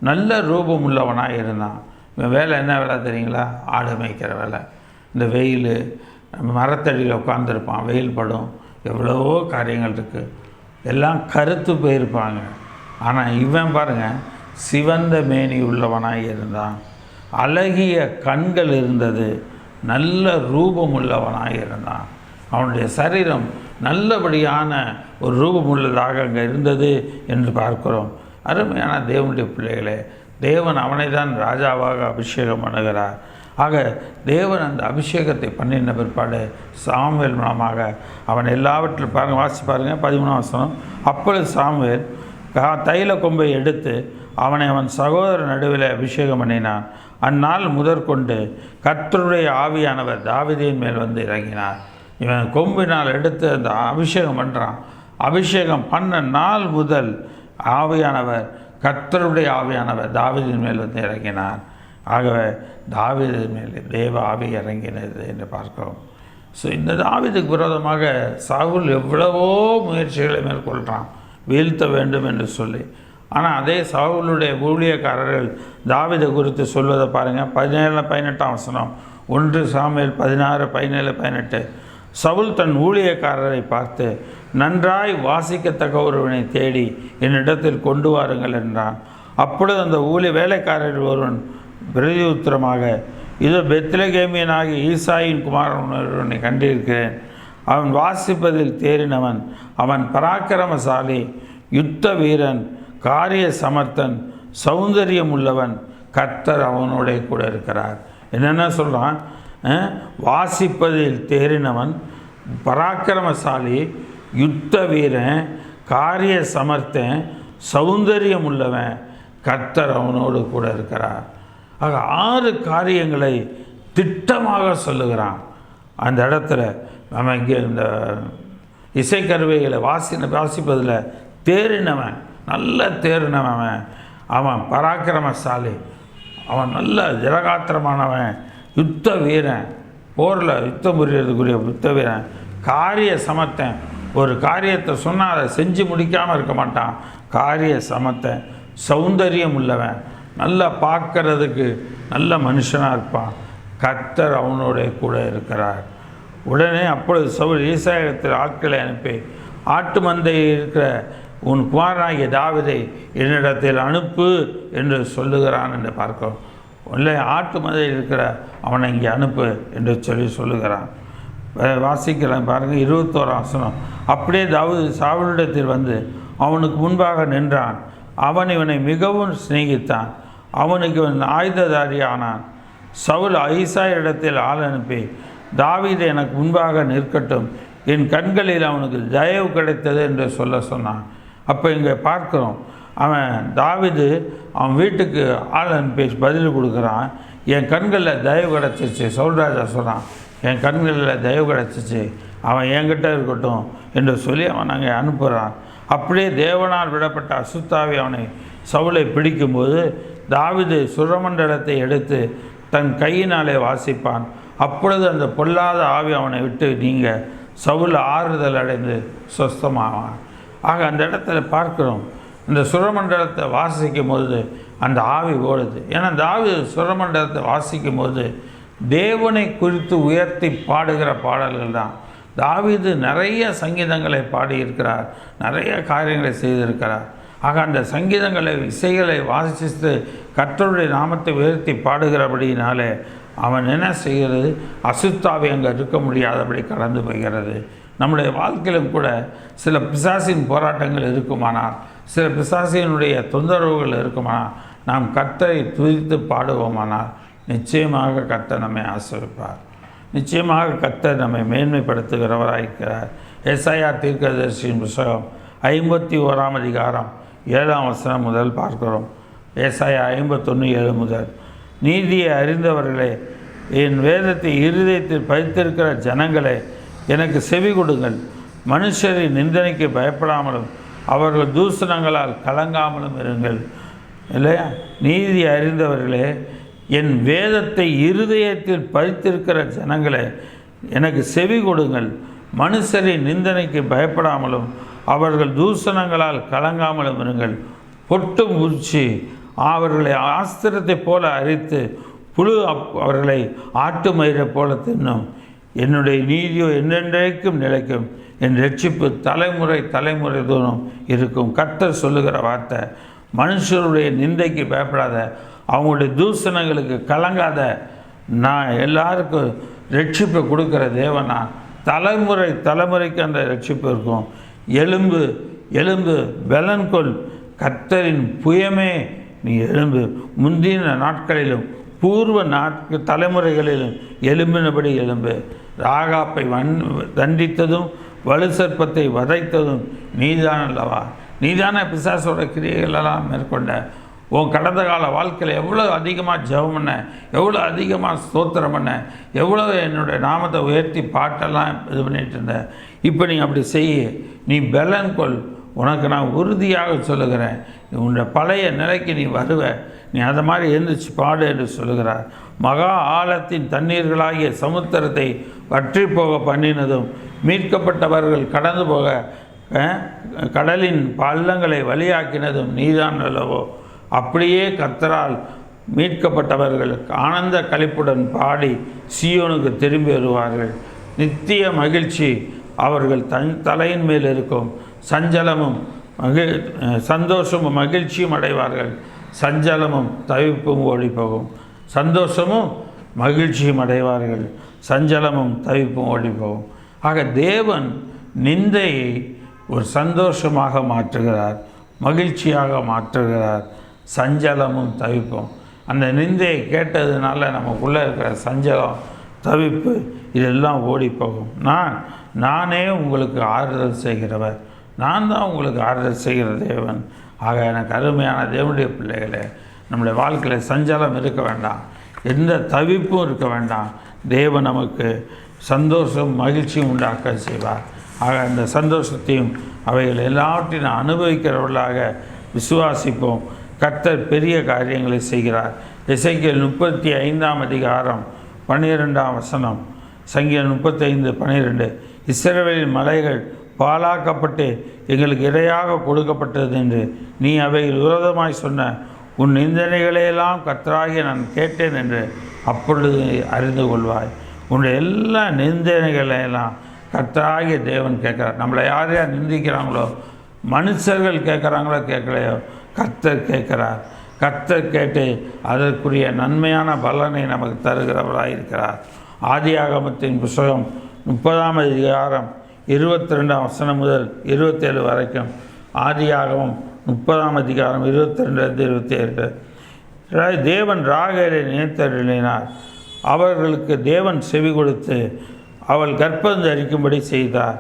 நல்ல ரூபம் உள்ளவனாக இருந்தான். இவன் வேலை என்ன வேலை தெரியுங்களா? ஆடு மேய்க்கிற வேலை. இந்த வெயில், மரத்தடியில் உட்காந்துருப்பான், வெயில் படும், எவ்வளவோ காரியங்கள் இருக்குது, எல்லாம் கருத்து போயிருப்பாங்க. ஆனால் இவன் பாருங்கள், சிவந்த மேனி உள்ளவனாக இருந்தான், அழகிய கண்கள் இருந்தது, நல்ல ரூபம் உள்ளவனாக இருந்தான். அவனுடைய சரீரம் நல்லபடியான ஒரு ரூபம் உள்ளதாக அங்கே இருந்தது என்று பார்க்கிறோம். அருமையான தேவனுடைய பிள்ளைகளே, தேவன் அவனை தான் ராஜாவாக அபிஷேகம் பண்ணுகிறார். ஆக தேவன் அந்த அபிஷேகத்தை பண்ணின பிற்பாடு சாமுவேல் மூலமாக அவன் எல்லாவற்றிலும் பாருங்கள், வாசி பாருங்கள் 13ஆம் வசனம். அப்பொழுது சாமுவேல் தைல கொம்பை எடுத்து அவனை அவன் சகோதரர் நடுவில் அபிஷேகம் பண்ணினான். அந்நாள் முதற்கொண்டு கர்த்தருடைய ஆவியானவர் தாவீதின் மேல் வந்து இறங்கினார். இவன் கொம்பினால் எடுத்து அந்த அபிஷேகம் பண்ணுறான். அபிஷேகம் பண்ண நாள் முதல் கர்த்தருடைய ஆவியானவர் தாவீதின் மேல் வந்து இறங்கினார். ஆகவே தாவீது மேல் தேவ ஆவி இறங்கினது என்று பார்க்கிறோம். ஸோ இந்த தாவீதுக்கு விரோதமாக சவுல் எவ்வளவோ முயற்சிகளை மேற்கொள்கிறான் வீழ்த்த வேண்டும் என்று சொல்லி. ஆனால் அதே சவுலுடைய ஊழியக்காரர்கள் தாவீதை குறித்து சொல்வதை பாருங்கள். 17-18ஆம் வசனம். 1 சாமுவேல் 16-17-18. சவுல் தன் ஊழியக்காரரை பார்த்து, நன்றாய் வாசிக்கத்தக்க ஒருவனை தேடி என்னிடத்தில் கொண்டு வாருங்கள் என்றான். அப்பொழுது அந்த வேலைக்காரர் ஒருவன் பிரதியுத்தரமாக, இதோ பெத்லகேமியனாகிய ஈசாயின் குமாரன் ஒருவனை கண்டிருக்கிறேன். அவன் வாசிப்பதில் தேறினவன், அவன் பராக்கிரமசாலி, யுத்த வீரன், காரிய சமர்த்தன், சௌந்தரியம் உள்ளவன், கர்த்தர் அவனோட கூட இருக்கிறார். என்னென்ன சொல்கிறான்? வாசிப்பதில் தேறினவன், பராக்கிரமசாலி, யுத்த வீரன், காரிய சமர்த்தன், சௌந்தரியம் உள்ளவன், கர்த்தர் அவனோடு கூட இருக்கிறார். ஆக 6 காரியங்களை திட்டமாக சொல்லுகிறான். அந்த இடத்துல நம்ம இங்கே இந்த இசைக்கருவிகளை வாசிப்பதில் தேறினவன், நல்ல தேறினவன், அவன் பராக்கிரமசாலி, அவன் நல்ல ஜனகாத்திரமானவன், யுத்த வீரன், போரில் யுத்தம் புரியறதுக்குரிய யுத்த வீரன், காரிய சமர்த்தன், ஒரு காரியத்தை சொன்னால் அதை செஞ்சு முடிக்காமல் இருக்க மாட்டான், காரிய சமர்த்தன், சௌந்தரியம் உள்ளவன், நல்லா பார்க்கறதுக்கு நல்ல மனுஷனாக இருப்பான், கர்த்தர் அவனோட கூட இருக்கிறார். உடனே அப்பொழுது சவுல் ஈசாயிடத்தில் ஆட்களை அனுப்பி, ஆட்டு மந்தையில் இருக்கிற உன் குமாரனாகிய தாவீதை என்னிடத்தில் அனுப்பு என்று சொல்லுகிறான் என்று பார்க்கிறோம். இல்லை, ஆட்டு மந்தையில் இருக்கிற அவனை இங்கே அனுப்பு என்று சொல்லுகிறான். வாசிக்கலாம் பாருங்கள், 21ஆம் வசனம். அப்படியே தாவீது சவுலிடத்தில் வந்து அவனுக்கு முன்பாக நின்றான். அவன் இவனை மிகவும் சிநேகித்தான். அவனுக்கு இவன் ஆயுததாரியானான். சவுல் ஈசாயிடத்தில் ஆள் அனுப்பி, தாவீது எனக்கு முன்பாக நிற்கட்டும், என் கண்களில் அவனுக்கு தயவு கிடைத்தது என்று சொன்னான். அப்போ இங்கே பார்க்குறோம், அவன் தாவீது அவன் வீட்டுக்கு ஆள் அனுப்பி பதில் கொடுக்குறான். என் கண்களில் தயவு கிடச்சிச்சு. சவுல்ராஜா சொல்கிறான், என் கண்களில் தயவு கிடச்சிச்சு, அவன் என்கிட்ட இருக்கட்டும் என்று சொல்லி அவன் அங்கே அனுப்புகிறான். அப்படியே தேவனால் விடப்பட்ட அசுத்தாவி அவனை சவுலை பிடிக்கும்போது தாவீது சுரமண்டலத்தை எடுத்து தன் கையினாலே வாசிப்பான். அப்பொழுது அந்த பொல்லாத ஆவி அவனை விட்டு நீங்க சவுல் ஆறுதல் அடைந்து சொஸ்தமாவான். ஆக அந்த இடத்துல பார்க்கிறோம், இந்த சுரமண்டலத்தை வாசிக்கும் போது அந்த ஆவி ஓடுது. ஏன்னா தாவீது சுரமண்டலத்தை வாசிக்கும் போது தேவனை குறித்து உயர்த்தி பாடுகிற பாடல்கள் தான். தாவீது நிறைய சங்கீதங்களை பாடியிருக்கிறார், நிறைய காரியங்களை செய்திருக்கிறார். ஆக அந்த சங்கீதங்களை இசைகளை வாசித்து கர்த்தருடைய நாமத்தை உயர்த்தி பாடுகிறபடினாலே அவன் என்ன செய்கிறது? அசுத்தாவி அங்கே இருக்க முடியாதபடி கடந்து போகிறது. நம்முடைய வாழ்க்கையிலும் கூட சில பிசாசின் போராட்டங்கள் இருக்குமானால், சில பிசாசினுடைய தொந்தரவுகள் இருக்குமானால், நாம் கர்த்தரை துதித்து பாடுவோமானால் நிச்சயமாக கர்த்தர் நம்மை ஆசீர்வதிப்பார். நிச்சயமாக கர்த்தர் நம்மை மேன்மைப்படுத்துகிறவராயிருக்கிறார். ஏசாயா தீர்க்கதரிசியின் புத்தகம் 51ஆம் அதிகாரம் 7ஆம் வசனம் முதல் பார்க்கிறோம். ஏசாயா 51:7 முதல். நீதியை அறிந்தவர்களே, என் வேதத்தை இருதயத்தில் பதித்திருக்கிற ஜனங்களே, எனக்கு செவி கொடுங்கள். மனுஷரின் நிந்தனைக்கு பயப்படாமலும் அவர்கள் தூஷணங்களால் கலங்காமலும் இருங்கள். இல்லையா? நீதி அறிந்தவர்களே, என் வேதத்தை இருதயத்தில் பதித்திருக்கிற ஜனங்களே, எனக்கு செவி கொடுங்கள். மனுஷரின் நிந்தனைக்கு பயப்படாமலும் அவர்கள் தூஷணங்களால் கலங்காமலும் இருங்கள். பொட்டு பூச்சி அவர்களை ஆஸ்திரத்தை போல அரித்து புழு அவர்களை ஆட்டு மயிரை போல தின்னும். என்னுடைய நீதியோ என்றென்றைக்கும் நிலைக்கும், என் ரட்சிப்பு தலைமுறை தலைமுறை தோறும் இருக்கும். கர்த்தர் சொல்லுகிற வார்த்தை. மனுஷருடைய நிந்தைக்கு பயப்படாத, அவங்களுடைய தூஷணங்களுக்கு கலங்காத. நான் எல்லாருக்கும் ரட்சிப்பை கொடுக்குற தேவனா, தலைமுறை தலைமுறைக்கு அந்த ரட்சிப்பு இருக்கும். எலும்பு எலும்பு பலன்கொள், கர்த்தரின் புயமே நீ எலும்பு. முந்தின நாட்களிலும் பூர்வ தலைமுறைகளிலும் எலும்பினபடி எலும்பு. ராகாப்பை தண்டித்ததும் வலு சர்ப்பத்தை வதைத்ததும் நீதான் அல்லவா? நீதான பிசாசோட கிரியைகளெல்லாம் மேற்கொண்ட. உன் கடந்த கால வாழ்க்கையில் எவ்வளோ அதிகமாக ஜெபம் பண்ண, எவ்வளோ அதிகமாக ஸ்தோத்திரம் பண்ண, எவ்வளோ என்னுடைய நாமத்தை உயர்த்தி பாட்டெல்லாம் இது பண்ணிகிட்டு இருந்த. இப்போ நீ அப்படி செய்ய, நீ பலன் கொள். உனக்கு நான் உறுதியாக சொல்லுகிறேன், உன்னுடைய பழைய நிலைக்கு நீ வருவ. நீ அதை மாதிரி எழுந்திரிச்சு பாடு என்று சொல்லுகிறார். மகா ஆழத்தின் தண்ணீர்களாகிய சமுத்திரத்தை வற்றி போக பண்ணினதும், மீட்கப்பட்டவர்கள் கடந்து போக கடலின் பள்ளங்களை வழியாக்கினதும் நீதான் அல்லவோ? அப்படியே கர்த்தரால் மீட்கப்பட்டவர்கள் ஆனந்த களிப்புடன் பாடி சீயோனுக்கு திரும்பி வருவார்கள். நித்திய மகிழ்ச்சி அவர்கள் தலையின் மேல் இருக்கும். சஞ்சலமும் சந்தோஷமும் மகிழ்ச்சியும் அடைவார்கள். சஞ்சலமும் தவிப்பும் ஓடி போகும். சந்தோஷமும் மகிழ்ச்சியும் அடைவார்கள், சஞ்சலமும் தவிப்பும் ஓடிப்போகும். ஆக தேவன் நிந்தையை ஒரு சந்தோஷமாக மாற்றுகிறார், மகிழ்ச்சியாக மாற்றுகிறார், சஞ்சலமும் தவிப்பும். அந்த நிந்தையை கேட்டதுனால நமக்குள்ளே இருக்கிற சஞ்சலம், தவிப்பு இதெல்லாம் ஓடிப்போகும். நானே உங்களுக்கு ஆறுதல் செய்கிறவர், நான் தான் உங்களுக்கு ஆறுதல் செய்கிற தேவன். ஆக எனக்கு அருமையான தேவனுடைய பிள்ளைகளே, நம்முடைய வாழ்க்கையில் சஞ்சலம் இருக்க வேண்டாம், எந்த தவிப்பும் இருக்க வேண்டாம். தேவன் நமக்கு சந்தோஷம் மகிழ்ச்சியும் உண்டாக்க செய்வார். ஆக அந்த சந்தோஷத்தையும் அவைகள் எல்லாவற்றையும் அனுபவிக்கிறவர்களாக விசுவாசிப்போம். கர்த்தர் பெரிய காரியங்களை செய்கிறார். எசேக்கியேல் 35ஆம் அதிகாரம் 12ஆம் வசனம், சங்கீதம் 35:12, இஸ்ரவேலின் மலைகள் பாழாக்கப்பட்டு எங்களுக்கு இரையாக கொடுக்கப்பட்டது என்று நீ அவைகள் விரோதமாய் சொன்ன உன் நிந்தனைகளையெல்லாம் கர்த்தராகிய நான் கேட்டேன் என்று அப்பொழுது அறிந்து கொள்வாய். உன்னுடைய எல்லா நிந்தனைகளையெல்லாம் கர்த்தராகிய தேவன் கேட்குறார். நம்மளை யார் யார் நிந்திக்கிறாங்களோ, மனுஷர்கள் கேட்குறாங்களோ கேட்கலையோ, கர்த்தர் கேட்குறார். கர்த்தர் கேட்டு அதற்குரிய நன்மையான பலனை நமக்கு தருகிறவராக இருக்கிறார். ஆதியாகமத்தின் புஸ்தகம் 30ஆம் அதிகாரம் 22ஆம் வசனம் முதல் 27 வரைக்கும், ஆதியாகமம் 30ஆம் அதிகாரம் 22-27. தேவன் ராகேலை நினைத்தருளினார். அவர்களுக்கு தேவன் செவி கொடுத்து அவள் கர்ப்பம் தரிக்கும்படி செய்தார்.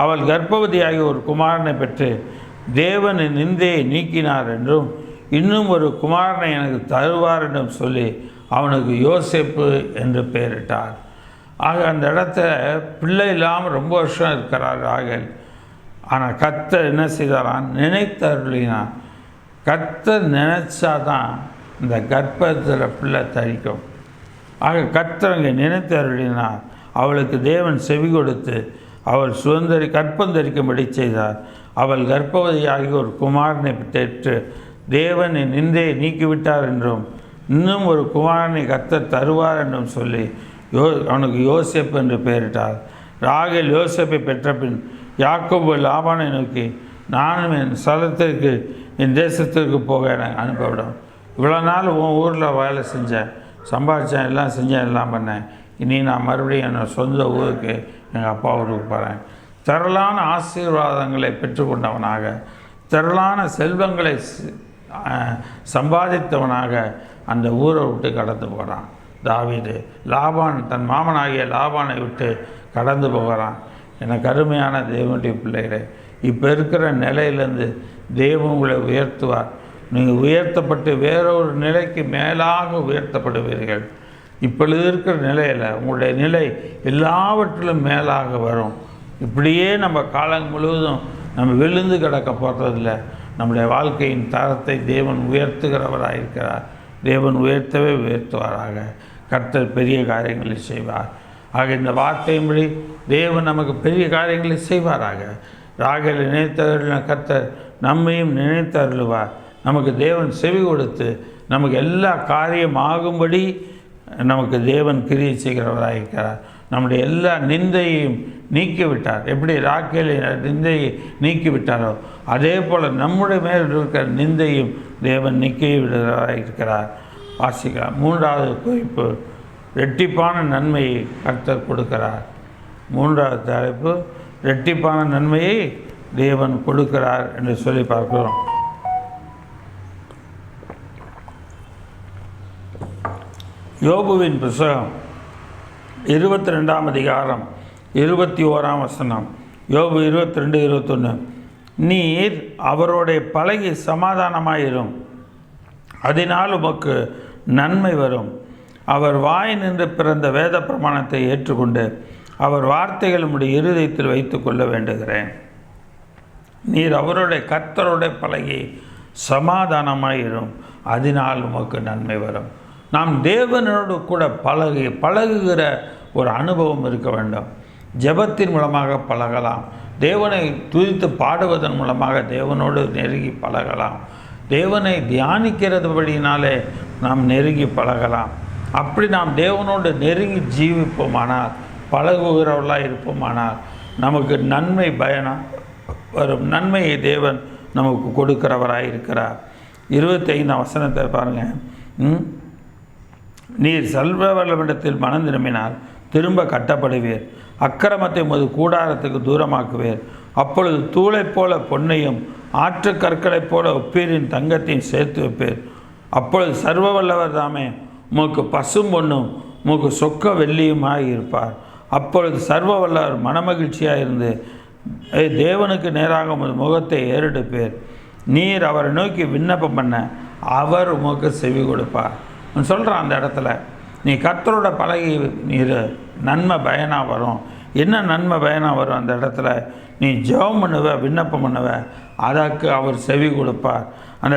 அவள் கர்ப்பவதியாகி ஒரு குமாரனை பெற்று தேவன் நிந்தையை நீக்கினார் என்றும் இன்னும் ஒரு குமாரனை எனக்கு தருவார் என்றும் சொல்லி அவனுக்கு யோசேப்பு என்று பெயரிட்டார். ஆக அந்த இடத்துல பிள்ளை இல்லாமல் ரொம்ப வருஷம் இருக்கிறார் ராகேல். ஆனால் கர்த்தர் என்ன செய்தாரான்? நினைத்தருளினார். கர்த்தர் நினைச்சாதான் இந்த கர்ப்பத்தில் பிள்ளை தரிக்கும். ஆக கர்த்தர் அங்கே நினைத்தருளினார். அவளுக்கு தேவன் செவி கொடுத்து அவள் கர்ப்பம் தரிக்கும்படி செய்தார். அவள் கர்ப்பவதியாகி ஒரு குமாரனை பெற்று தேவன் நிந்தையை நீக்கிவிட்டார் என்றும் இன்னும் ஒரு குமாரனை கர்த்தர் தருவார் என்றும் சொல்லி அவனுக்கு யோசேப்பு என்று பெயரிட்டார். ராகேல் யோசேப்பை பெற்ற பின் யாக்கோபு லாபானை நோக்கி, நானும் என் ஸ்தலத்திற்கு என் தேசத்திற்கு போக எனக்கு அனுப்பவிடும். இவ்வளோ நாள் உன் ஊரில் வேலை செஞ்சேன், சம்பாதிச்சேன், எல்லாம் செஞ்சேன், எல்லாம் பண்ணேன். இனி நான் மறுபடியும் என்னோடய சொந்த ஊருக்கு, எங்கள் அப்பா ஊருக்கு போகிறேன். திரளான ஆசீர்வாதங்களை பெற்றுக்கொண்டவனாக, திரளான செல்வங்களை சம்பாதித்தவனாக அந்த ஊரை விட்டு கடந்து போகிறான் தாவீது. லாபான் தன் மாமனாகிய லாபானை விட்டு கடந்து போகிறான். எனக்கு அருமையான தேவனுடைய பிள்ளைகளே, இப்போ இருக்கிற நிலையிலேருந்து தேவன் உங்களை உயர்த்துவார். நீங்கள் உயர்த்தப்பட்டு வேறொரு நிலைக்கு மேலாக உயர்த்தப்படுவீர்கள். இப்பொழுது இருக்கிற நிலையில் உங்களுடைய நிலை எல்லாவற்றிலும் மேலாக வரும். இப்படியே நம்ம காலம் முழுவதும் நம்ம விழுந்து கிடக்க போகிறதில்ல. நம்முடைய வாழ்க்கையின் தரத்தை தேவன் உயர்த்துகிறவராக இருக்கிறார். தேவன் உயர்த்தவே உயர்த்துவாராக. கர்த்தர் பெரிய காரியங்களை செய்வார். ஆக இந்த வார்த்தையின்படி தேவன் நமக்கு பெரிய காரியங்களை செய்வாராக. ராகேலை நினைத்தருளின கர்த்தர் நம்மையும் நினைத்தருளுவார். நமக்கு தேவன் செவி கொடுத்து நமக்கு எல்லா காரியம் ஆகும்படி நமக்கு தேவன் கிரியை செய்கிறவராக இருக்கிறார். நம்முடைய எல்லா நிந்தையையும் நீக்கிவிட்டார். எப்படி ராகேலை நிந்தையை நீக்கிவிட்டாரோ அதே போல் நம்முடைய மேல் இருக்கிற நிந்தையும் தேவன் நீக்கி விடுகிறவராக இருக்கிறார். வாசிக்கலாம். 3வது குறிப்பு, இரட்டிப்பான நன்மையை கர்த்தர் கொடுக்கிறார். 3வது தலைப்பு, இரட்டிப்பான நன்மையை தேவன் கொடுக்கிறார் என்று சொல்லி பார்க்கிறோம். யோபுவின் புத்தகம் 22ஆம் அதிகாரம் 21ஆம் வசனம். யோபு 22:21. நீர் அவரோடைய பழகி சமாதானமாயிரும், அதனால் உமக்கு நன்மை வரும். அவர் வாய் நின்று பிறந்த வேத பிரமாணத்தை ஏற்றுக்கொண்டு அவர் வார்த்தைகள் நம்முடைய இருதயத்தில் வைத்து கொள்ள வேண்டுகிறேன். நீர் அவருடைய கர்த்தருடைய பழகி சமாதானமாயிரும், அதனால் உமக்கு நன்மை வரும். நாம் தேவனோடு கூட பழகுகிற ஒரு அனுபவம் இருக்க வேண்டும். ஜெபத்தின் மூலமாக பழகலாம். தேவனை துதித்து பாடுவதன் மூலமாக தேவனோடு நெருங்கி பழகலாம். தேவனை தியானிக்கிறதுபடினாலே நாம் நெருங்கி பழகலாம். அப்படி நாம் தேவனோடு நெருங்கி ஜீவிப்போமானால், பழகுகிறவர்களாக இருப்போமானால் நமக்கு நன்மை பயணம் வரும். நன்மையை தேவன் நமக்கு கொடுக்கிறவராக இருக்கிறார். 25ஆம் வசனத்தை பாருங்கள். நீர் செல்வவர்களிடத்தில் மனம் திரும்பினால் திரும்ப கட்டப்படுவீர். அக்கிரமத்தை உமது கூடாரத்துக்கு தூரமாக்குவீர். அப்பொழுது தூளைப் போல பொன்னையும் ஆற்று கற்களைப் போல ஒப்பீரின் தங்கத்தையும் சேர்த்து வைப்பீர். அப்பொழுது சர்வ வல்லவர் தாமே உமக்கு பசும் பொன்னும் உமக்கு சொக்க வெள்ளியுமாய் இருப்பார். அப்பொழுது சர்வ வல்லவர் மனமகிழ்ச்சியாக இருந்து தேவனுக்கு நேராக உமது முகத்தை ஏறெடுப்பீர். நீர் அவரை நோக்கி விண்ணப்பம் பண்ண அவர் உமக்கு செவி கொடுப்பார். சொல்கிறான் அந்த இடத்துல, நீ கர்த்தரோட பழகி நீர் நன்மை பயனாக வரும். என்ன நன்மை பயனாக வரும்? அந்த இடத்துல நீ ஜெபம் பண்ணுவ, விண்ணப்பம் பண்ணுவ, அதற்கு அவர் செவி கொடுப்பார். அந்த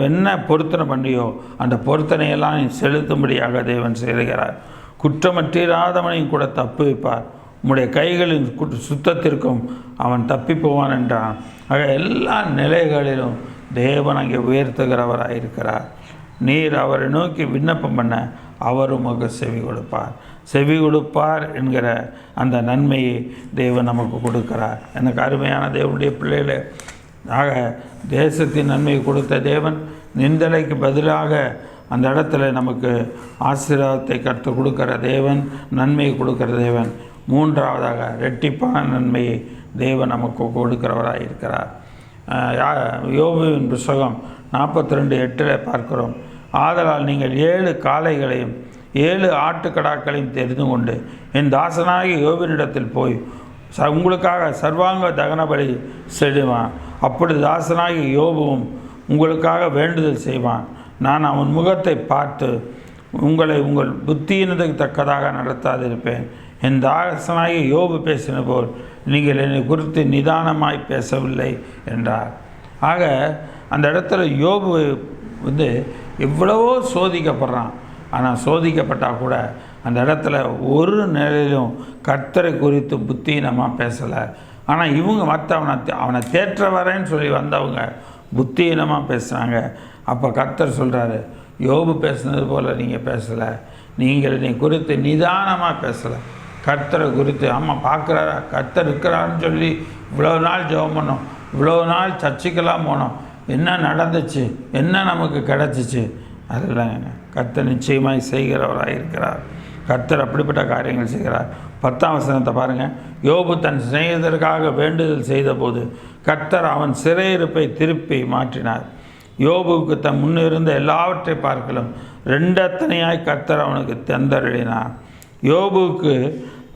என்ன பொருத்தனை பண்ணியோ அந்த பொருத்தனையெல்லாம் நீ செலுத்தும்படியாக தேவன் செய்கிறார். குற்றமற்றாதவனையும் கூட தப்பு வைப்பார். உம்முடைய கைகளின் சுத்தத்திற்கும் அவன் தப்பி போவான் என்றான். ஆக எல்லா நிலைகளிலும் தேவன் அங்கே உயர்த்துகிறவராக இருக்கிறார். நீர் அவரை நோக்கி விண்ணப்பம் பண்ண அவர் உமக்கு செவி கொடுப்பார். செவி கொடுப்பார் என்கிற அந்த நன்மையை தேவன் நமக்கு கொடுக்கிறார். எனக்கு அருமையான தேவனுடைய பிள்ளைகளே, ஆக தேசத்தின் நன்மையை கொடுத்த தேவன் நிந்தலைக்கு பதிலாக அந்த இடத்துல நமக்கு ஆசீர்வாதத்தை கற்று கொடுக்கிற தேவன், நன்மையை கொடுக்கிற தேவன். மூன்றாவதாக இரட்டிப்பான நன்மையை தேவன் நமக்கு கொடுக்கிறவராக இருக்கிறார். யோபுவின் புத்தகம் 42:8 பார்க்கிறோம். ஆதலால் நீங்கள் 7 காளைகளையும் 7 ஆட்டுக்கடாக்களையும் தெரிந்து கொண்டு என் தாசனாகி யோபினிடத்தில் போய் உங்களுக்காக சர்வாங்க தகன பலி செலுவான். அப்பொழுது தாசனாகி யோபுவும் உங்களுக்காக வேண்டுதல் செய்வான். நான் அவன் முகத்தை பார்த்து உங்களை உங்கள் புத்தியினதுக்கு தக்கதாக நடத்தாதிருப்பேன். என் தாசனாகி யோபு பேசின போல் நீங்கள் என்னை குறித்து நிதானமாய் பேசவில்லை என்றார். ஆக அந்த இடத்துல யோபு எவ்வளவோ சோதிக்கப்படுறான். ஆனால் சோதிக்கப்பட்டால் கூட அந்த இடத்துல ஒரு நிலையிலும் கர்த்தரை குறித்து புத்தியீனமாக பேசலை. ஆனால் இவங்க அவனை தேற்றவரேன்னு சொல்லி வந்தவங்க புத்தியீனமாக பேசுகிறாங்க. அப்போ கர்த்தர் சொல்கிறாரு, யோபு பேசுனது போல் நீங்கள் பேசலை, நீங்கள் என்னை குறித்து நிதானமாக பேசலை. கர்த்தரை குறித்து ஆமாம் பார்க்குறாரா, கர்த்தர் இருக்கிறான்னு சொல்லி இவ்வளோ நாள் ஜெபம் பண்ணோம், இவ்வளோ நாள் சர்ச்சுக்கெல்லாம் போனோம், என்ன நடந்துச்சு, என்ன நமக்கு கிடச்சிச்சு? அதெல்லாம் கர்த்தர் நிச்சயமாய் செய்கிறவராக இருக்கிறார். கர்த்தர் அப்படிப்பட்ட காரியங்கள் செய்கிறார். 10ஆம் வசனத்தை பாருங்கள். யோபு தன் சிநேகிதருக்காக வேண்டுதல் செய்தபோது கர்த்தர் அவன் சிறையிருப்பை திருப்பி மாற்றினார். யோபுவுக்கு தன் முன்னிருந்த எல்லாவற்றை பார்க்கலும் 2 அத்தனையாய் கர்த்தர் அவனுக்கு தந்தருளினார். யோபுவுக்கு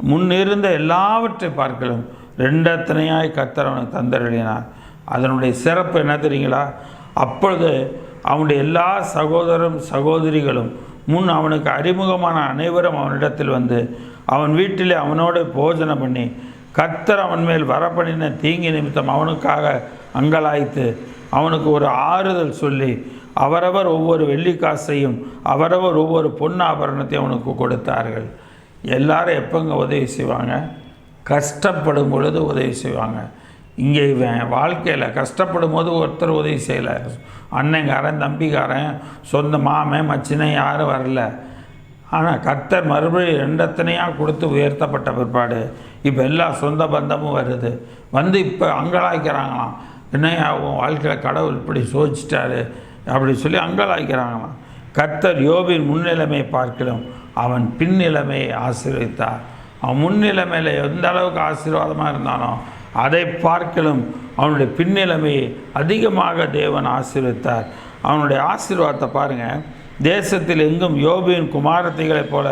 முன்னிருந்த எல்லாவற்றை பார்க்கலும் 2 அத்தனையாய் கர்த்தர் அவனுக்கு தந்தருளினார். அதனுடைய சிறப்பு என்ன தெரியுங்களா? அப்பொழுது அவனுடைய எல்லா சகோதரிகளும் முன் அவனுக்கு அறிமுகமான அனைவரும் அவனிடத்தில் வந்து அவன் வீட்டிலே அவனோடு போஜனம் பண்ணி கர்த்தர் அவன் மேல் வரப்பண்ணின தீங்கி நிமித்தம் அவனுக்காக அங்கலாய்த்து அவனுக்கு ஒரு ஆறுதல் சொல்லி அவரவர் ஒவ்வொரு வெள்ளிக்காசையும் அவரவர் ஒவ்வொரு பொன்னாபரணத்தையும் அவனுக்கு கொடுத்தார்கள். எல்லாரும் எப்போங்க உதவி செய்வாங்க? கஷ்டப்படும் பொழுது உதவி செய்வாங்க. இங்கே வாழ்க்கையில் கஷ்டப்படும் போது ஒருத்தர் உதவி செய்யலை. அண்ணங்காரன், தம்பிக்காரன், சொந்த மாமன், மச்சினை யாரும் வரல. ஆனால் கர்த்தர் மறுபடியும் 2 அத்தனையாக கொடுத்து உயர்த்தப்பட்ட பிற்பாடு இப்போ எல்லா சொந்த பந்தமும் வருது. வந்து இப்போ அங்கலாய்க்கிறாங்களாம், என்னையா உன் வாழ்க்கையில் கடவுள் இப்படி சோதிச்சிட்டாரு அப்படி சொல்லி அங்கலாய்க்கிறாங்களாம். கர்த்தர் யோபின் முன்னிலைமையை பார்க்கலாம் அவன் பின்னிலைமையை ஆசீர்வதித்தார். அவன் முன்னிலைமையில் எந்த அளவுக்கு ஆசீர்வாதமாக இருந்தானோ அதை பார்க்கலும் அவனுடைய பின்னிலைமையை அதிகமாக தேவன் ஆசீர்வதித்தார். அவனுடைய ஆசீர்வாதத்தை பாருங்கள். தேசத்தில் எங்கும் யோபின் குமாரத்திகளைப் போல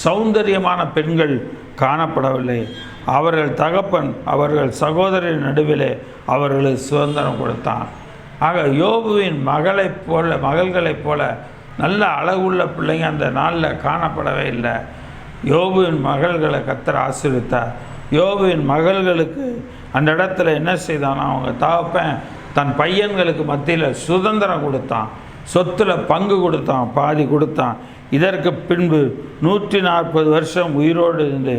சௌந்தரியமான பெண்கள் காணப்படவில்லை. அவர்கள் தகப்பன் அவர்கள் சகோதரின் நடுவிலே அவர்களுக்கு சுதந்திரம் கொடுத்தான். ஆக யோபுவின் மகள்களைப் போல நல்ல அழகுள்ள பிள்ளைங்க அந்த நாளில் காணப்படவே இல்லை. யோபுவின் மகள்களை கர்த்தர் ஆசீர்வதித்தார். யோபுவின் மகள்களுக்கு அந்த இடத்துல என்ன செய்தானா, அவங்க தகப்பன் தன் பையன்களுக்கு மத்தியில் சுதந்திரம் கொடுத்தான், சொத்தில் பங்கு கொடுத்தான், பாதி கொடுத்தான். இதற்கு பின்பு 140 வருஷம் உயிரோடு இருந்து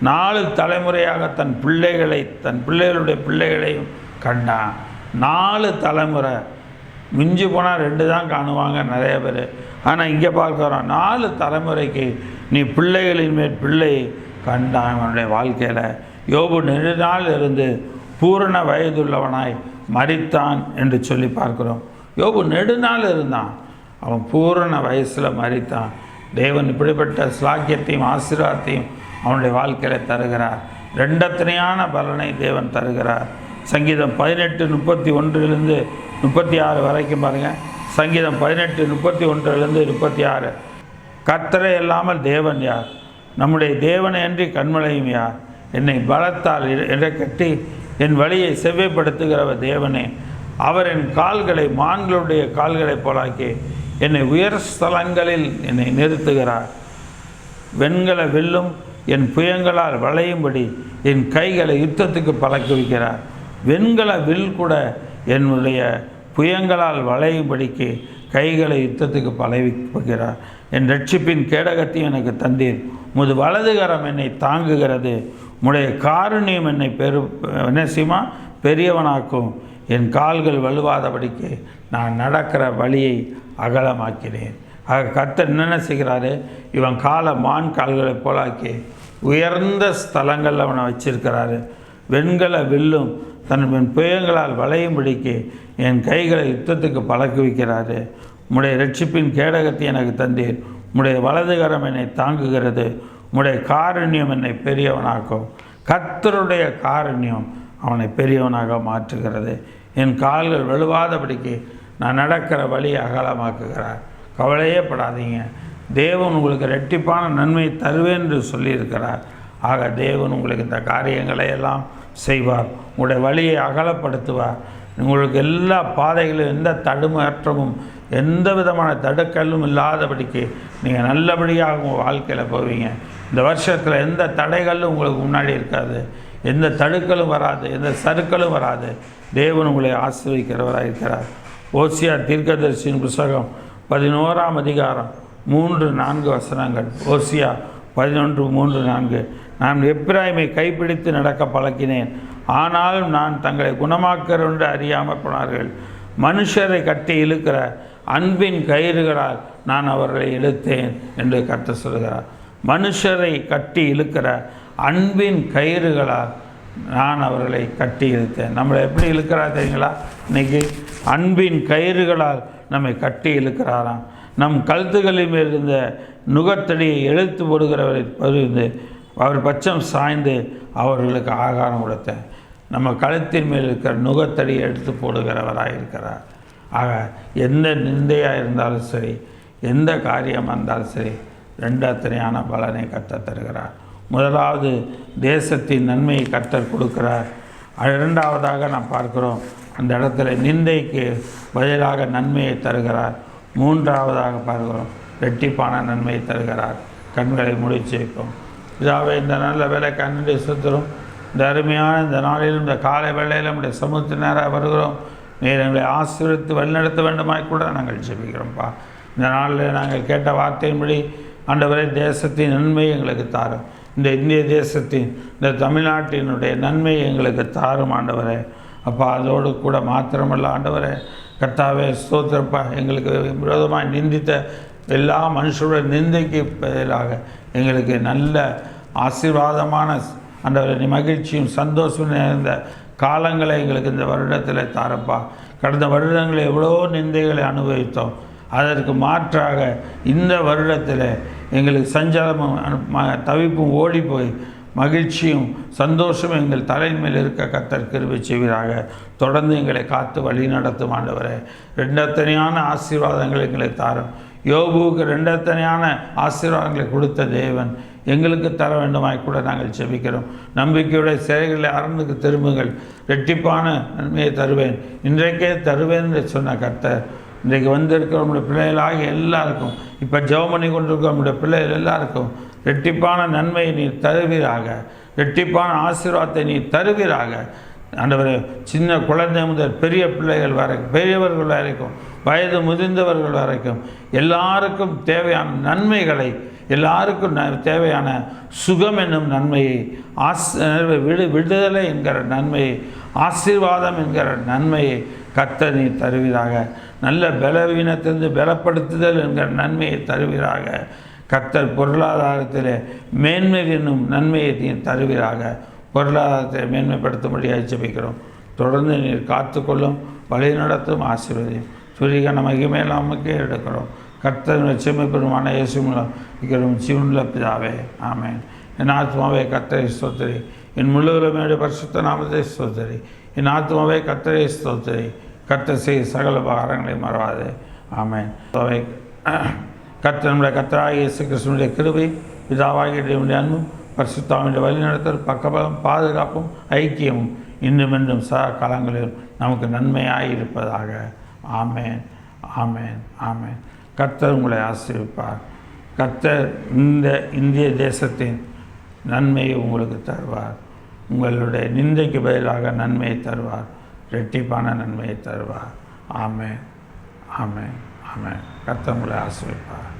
4 தலைமுறையாக தன் பிள்ளைகளுடைய பிள்ளைகளையும் கண்டான். 4 தலைமுறை. மிஞ்சி போனால் 2 தான் காணுவாங்க நிறைய பேர். ஆனால் இங்கே பார்க்குறோம் 4 தலைமுறைக்கு நீ பிள்ளைகளின் மேல் பிள்ளையை கண்டான். அவனுடைய வாழ்க்கையில் யோபு நெடுநாள் இருந்து பூரண வயதுள்ளவனாய் மரித்தான் என்று சொல்லி பார்க்குறோம். யோபு நெடுநாள் இருந்தான், அவன் பூரண வயசில் மரித்தான். தேவன் இப்படிப்பட்ட ஸ்லாக்கியத்தையும் ஆசீர்வாதத்தையும் அவனுடைய வாழ்க்கையில் தருகிறார். ரெண்டத்தனையான பலனை தேவன் தருகிறார். சங்கீதம் 18:31 36 வரைக்கும் பாருங்கள். சங்கீதம் 18:31 36. கர்த்தரை இல்லாமல் தேவன் யார்? நம்முடைய தேவனை அன்றி கண்மலையும் யார்? என்னை பலத்தால் இடைக்கட்டி என் வழியை செவ்வைப்படுத்துகிறவர் தேவனே. அவர் என் கால்களை மான்களுடைய கால்களைப் போலாக்கி என்னை உயர் ஸ்தலங்களில் என்னை நிறுத்துகிறார். வெண்கல வில்லும் என் புயங்களால் வளையும்படி என் கைகளை யுத்தத்துக்கு பழக்குவிக்கிறார். வெண்கல வில் கூட என்னுடைய புயங்களால் வளையும்படிக்கு கைகளை யுத்தத்துக்கு பழகுகிறார். என் ரட்சிப்பின் கேடகத்தையும் எனக்கு தந்தீர். உமது வலதுகரம் என்னை தாங்குகிறது. உம்முடைய காருண்யம் என்னை பெரியவனாக்கும். என் கால்கள் வலுவாதபடிக்கு நான் நடக்கிற வழியை அகலமாக்கினேன். ஆக கர்த்தர் என்னென்ன செய்கிறாரு? இவன் காலை மான் கால்களை போலாக்கி உயர்ந்த ஸ்தலங்களில் அவனை வச்சிருக்கிறாரு. வெண்கல வில்லும் தன் புயங்களால் வளையும்படிக்கு என் கைகளை யுத்தத்துக்கு பழக்குவிக்கிறாரு. உம்முடைய ரட்சிப்பின் கேடகத்தை எனக்கு தந்தீர். உம்முடைய வலதுகரம் என்னை தாங்குகிறது. உம்முடைய காருண்யம் என்னை பெரியவனாக்கும். கர்த்தருடைய காருண்யம் அவனை பெரியவனாக மாற்றுகிறது. என் கால்கள் வலுவாதபடிக்கு நான் நடக்கிற வழியை அகலமாக்குகிறார். கவலையே படாதீங்க. தேவன் உங்களுக்கு ரெட்டிப்பான நன்மை தருவேன் என்று சொல்லியிருக்கிறார். ஆக தேவன் உங்களுக்கு இந்த காரியங்களை எல்லாம் செய்வார். உங்களுடைய வழியை அகலப்படுத்துவார். உங்களுக்கு எல்லா பாதைகளிலும் எந்த தடுமாற்றமும் எந்த விதமான தடுக்கலும் இல்லாதபடிக்கு நீங்கள் நல்லபடியாக உங்கள் வாழ்க்கையில் போவீங்க. இந்த வருஷத்தில் எந்த தடைகளும் உங்களுக்கு முன்னாடி இருக்காது. எந்த தடுக்கலும் வராது. எந்த சறுக்கலும் வராது. தேவன் உங்களை ஆசீர்வதிக்கிறவராக இருக்கிறார். ஓசியா தீர்க்கதரிசியின் புத்தகம் 11ஆம் அதிகாரம் 3-4 வசனங்கள். ஓசியா 11:3-4. நான் எப்பிராயிமை கைப்பிடித்து நடக்க பழக்கினேன், ஆனாலும் நான் தங்களை குணமாக்கிறோம் என்று அறியாமல் போனார்கள். மனுஷரை கட்டி இழுக்கிற அன்பின் கயிறுகளால் நான் அவர்களை இழுத்தேன் என்று கர்த்தர் சொல்கிறார். மனுஷரை கட்டி இழுக்கிற அன்பின் கயிறுகளால் நான் அவர்களை கட்டி இழுத்தேன். நம்மளை எப்படி இழுக்கிறார் தெரியுங்களா? இன்றைக்கி அன்பின் கயிறுகளால் நம்மை கட்டி இழுக்கிறாராம். நம் கழுத்துகளில் மேல் இருந்த நுகத்தடியை எழுத்து போடுகிறவரை பகிர்ந்து அவர் பட்சம் சாய்ந்து அவர்களுக்கு ஆகாரம் கொடுத்தேன். நம்ம கழுத்தின் மேல் இருக்கிற நுகத்தடியை எடுத்து போடுகிறவராக இருக்கிறார். ஆக எந்த நிந்தையாக இருந்தாலும் சரி, எந்த காரியமாக இருந்தாலும் சரி, ரெண்டத்தனையான பலனை கர்த்தர் தருகிறார். முதலாவது தேசத்தின் நன்மையை கர்த்தர் கொடுக்கிறார். இரண்டாவதாக நாம் பார்க்கிறோம், அந்த இடத்துல நிந்தைக்கு பதிலாக நன்மையை தருகிறார். மூன்றாவதாக பார்க்கிறோம், ரெட்டிப்பான நன்மையை தருகிறார். கண்களை முடிச்சு வைக்கும். இதாவே இந்த நல்ல வேலை கண்ணுடைய சுத்தரும் இந்த அருமையான இந்த நாளிலும் இந்த காலை வேளையில் நம்முடைய சமூகத்து நேராக வருகிறோம். நீர் எங்களை ஆசீர்வதித்து வழிநடத்த வேண்டுமாய் கூட நாங்கள் ஜெபிக்கிறோம்ப்பா. இந்த நாளில் நாங்கள் கேட்ட வார்த்தையின்படி ஆண்டவரே தேசத்தின் நன்மை எங்களுக்கு தாரும். இந்த இந்திய தேசத்தின் இந்த தமிழ்நாட்டினுடைய நன்மை எங்களுக்கு தாரும் ஆண்டவரே. அப்பா அதோடு கூட மாத்திரமல்ல ஆண்டவரே, கர்த்தாவே ஸ்தோத்திரப்பா, எங்களுக்கு விரோதமாக நிந்தித்த எல்லா மனுஷருடைய நிந்தைக்கு பதிலாக எங்களுக்கு நல்ல ஆசீர்வாதமான ஆண்டவரே மகிழ்ச்சியும் சந்தோஷமும் நிறைந்த காலங்களை எங்களுக்கு இந்த வருடத்தில் தாரப்பா. கடந்த வருடங்களில் எவ்வளோ நிந்தைகளை அனுபவித்தோம். அதற்கு மாற்றாக இந்த வருடத்தில் எங்களுக்கு சஞ்சலமும் தவிப்பும் ஓடி போய் மகிழ்ச்சியும் சந்தோஷமும் எங்கள் தலைமையில் இருக்க கர்த்தர் கிருபை செய்வீராக. தொடர்ந்து எங்களை காத்து வழி நடத்தும் ஆண்டவரே. ரெண்டத்தனையான ஆசீர்வாதங்கள் எங்களை தாரும். யோபுவுக்கு ரெண்டத்தனையான ஆசீர்வாதங்களை கொடுத்த தேவன் எங்களுக்கு தர வேண்டுமாய் கூட நாங்கள் ஜெபிக்கிறோம். நம்பிக்கையுடைய சிறைகளை அரணுக்கு திரும்புங்கள், ரெட்டிப்பான நன்மையை தருவேன், இன்றைக்கே தருவேன் என்று சொன்ன கர்த்தர் இன்றைக்கு வந்திருக்கிற நம்முடைய பிள்ளைகளாக எல்லாருக்கும், இப்போ ஜெபம் பண்ணி கொண்டிருக்கிற நம்முடைய பிள்ளைகள் எல்லாருக்கும் ரெட்டிப்பான நன்மையை நீ தருவீராக. ரெட்டிப்பான ஆசீர்வாதத்தை நீ தருவீராக ஆண்டவரே. சின்ன குழந்தை முதல் பெரிய பிள்ளைகள் வரைக்கும், பெரியவர்கள் வரைக்கும், வயது முதிர்ந்தவர்கள் வரைக்கும் எல்லாருக்கும் தேவையான நன்மைகளை, எல்லாருக்கும் தேவையான சுகம் என்னும் நன்மையை, விடுதலை என்கிற நன்மையை, ஆசீர்வாதம் என்கிற நன்மையை கர்த்தர் நீ தருவீராக. நல்ல பலவீனத்திலிருந்து பலப்படுத்துதல் என்கிற நன்மையை தருவீராக. கர்த்தர் பொருளாதாரத்தில் மேன்மை என்னும் நன்மையை நீ தருவீராக. பொருளாதாரத்தை மேன்மைப்படுத்தும்படியாக ஜெபிக்கிறோம். தொடர்ந்து நீர் காத்துக்கொள்ளும், வழி நடத்தும், ஆசீர்வதியும். சுரிகன மகிமையில் நமக்கே எடுக்கிறோம். கர்த்தருடைய செம்மை பெருமான இயேசு மூலம் இருக்கிற ஜீவனுள்ள பிதாவே ஆமென். என் ஆத்மாவே கர்த்தரை ஸ்தோத்திரி, என் முழுவதுமே பரிசுத்த நாமத்தை ஸ்தோத்திரி. என் ஆத்மாவே கர்த்தரை ஸ்தோத்திரி, கர்த்தர் செய்ய சகல உபகாரங்களை மறவாதே ஆமென். கர்த்தனுடைய கர்த்தராகிய இயேசு கிறிஸ்துவினுடைய கிருபை, பிதாவாகிய தேவனுடைய அன்பும், பரிசுத்தாவினுடைய வழிநடத்தல், பக்கபலம், பாதுகாப்பும், ஐக்கியமும் இன்றும் என்றும் சதா காலங்களிலும் நமக்கு நன்மையாக இருப்பதாக ஆமென் ஆமென் ஆமென். கர்த்தர் உங்களை ஆசீர்வதிப்பார். கர்த்தர் இந்த இந்திய தேசத்தின் நன்மையை உங்களுக்கு தருவார். உங்களுடைய நிந்தைக்கு பதிலாக நன்மையை தருவார், இரட்டிப்பான நன்மையை தருவார். ஆமென் ஆமென் ஆமென். கர்த்தர் உங்களை ஆசீர்வதிப்பார்.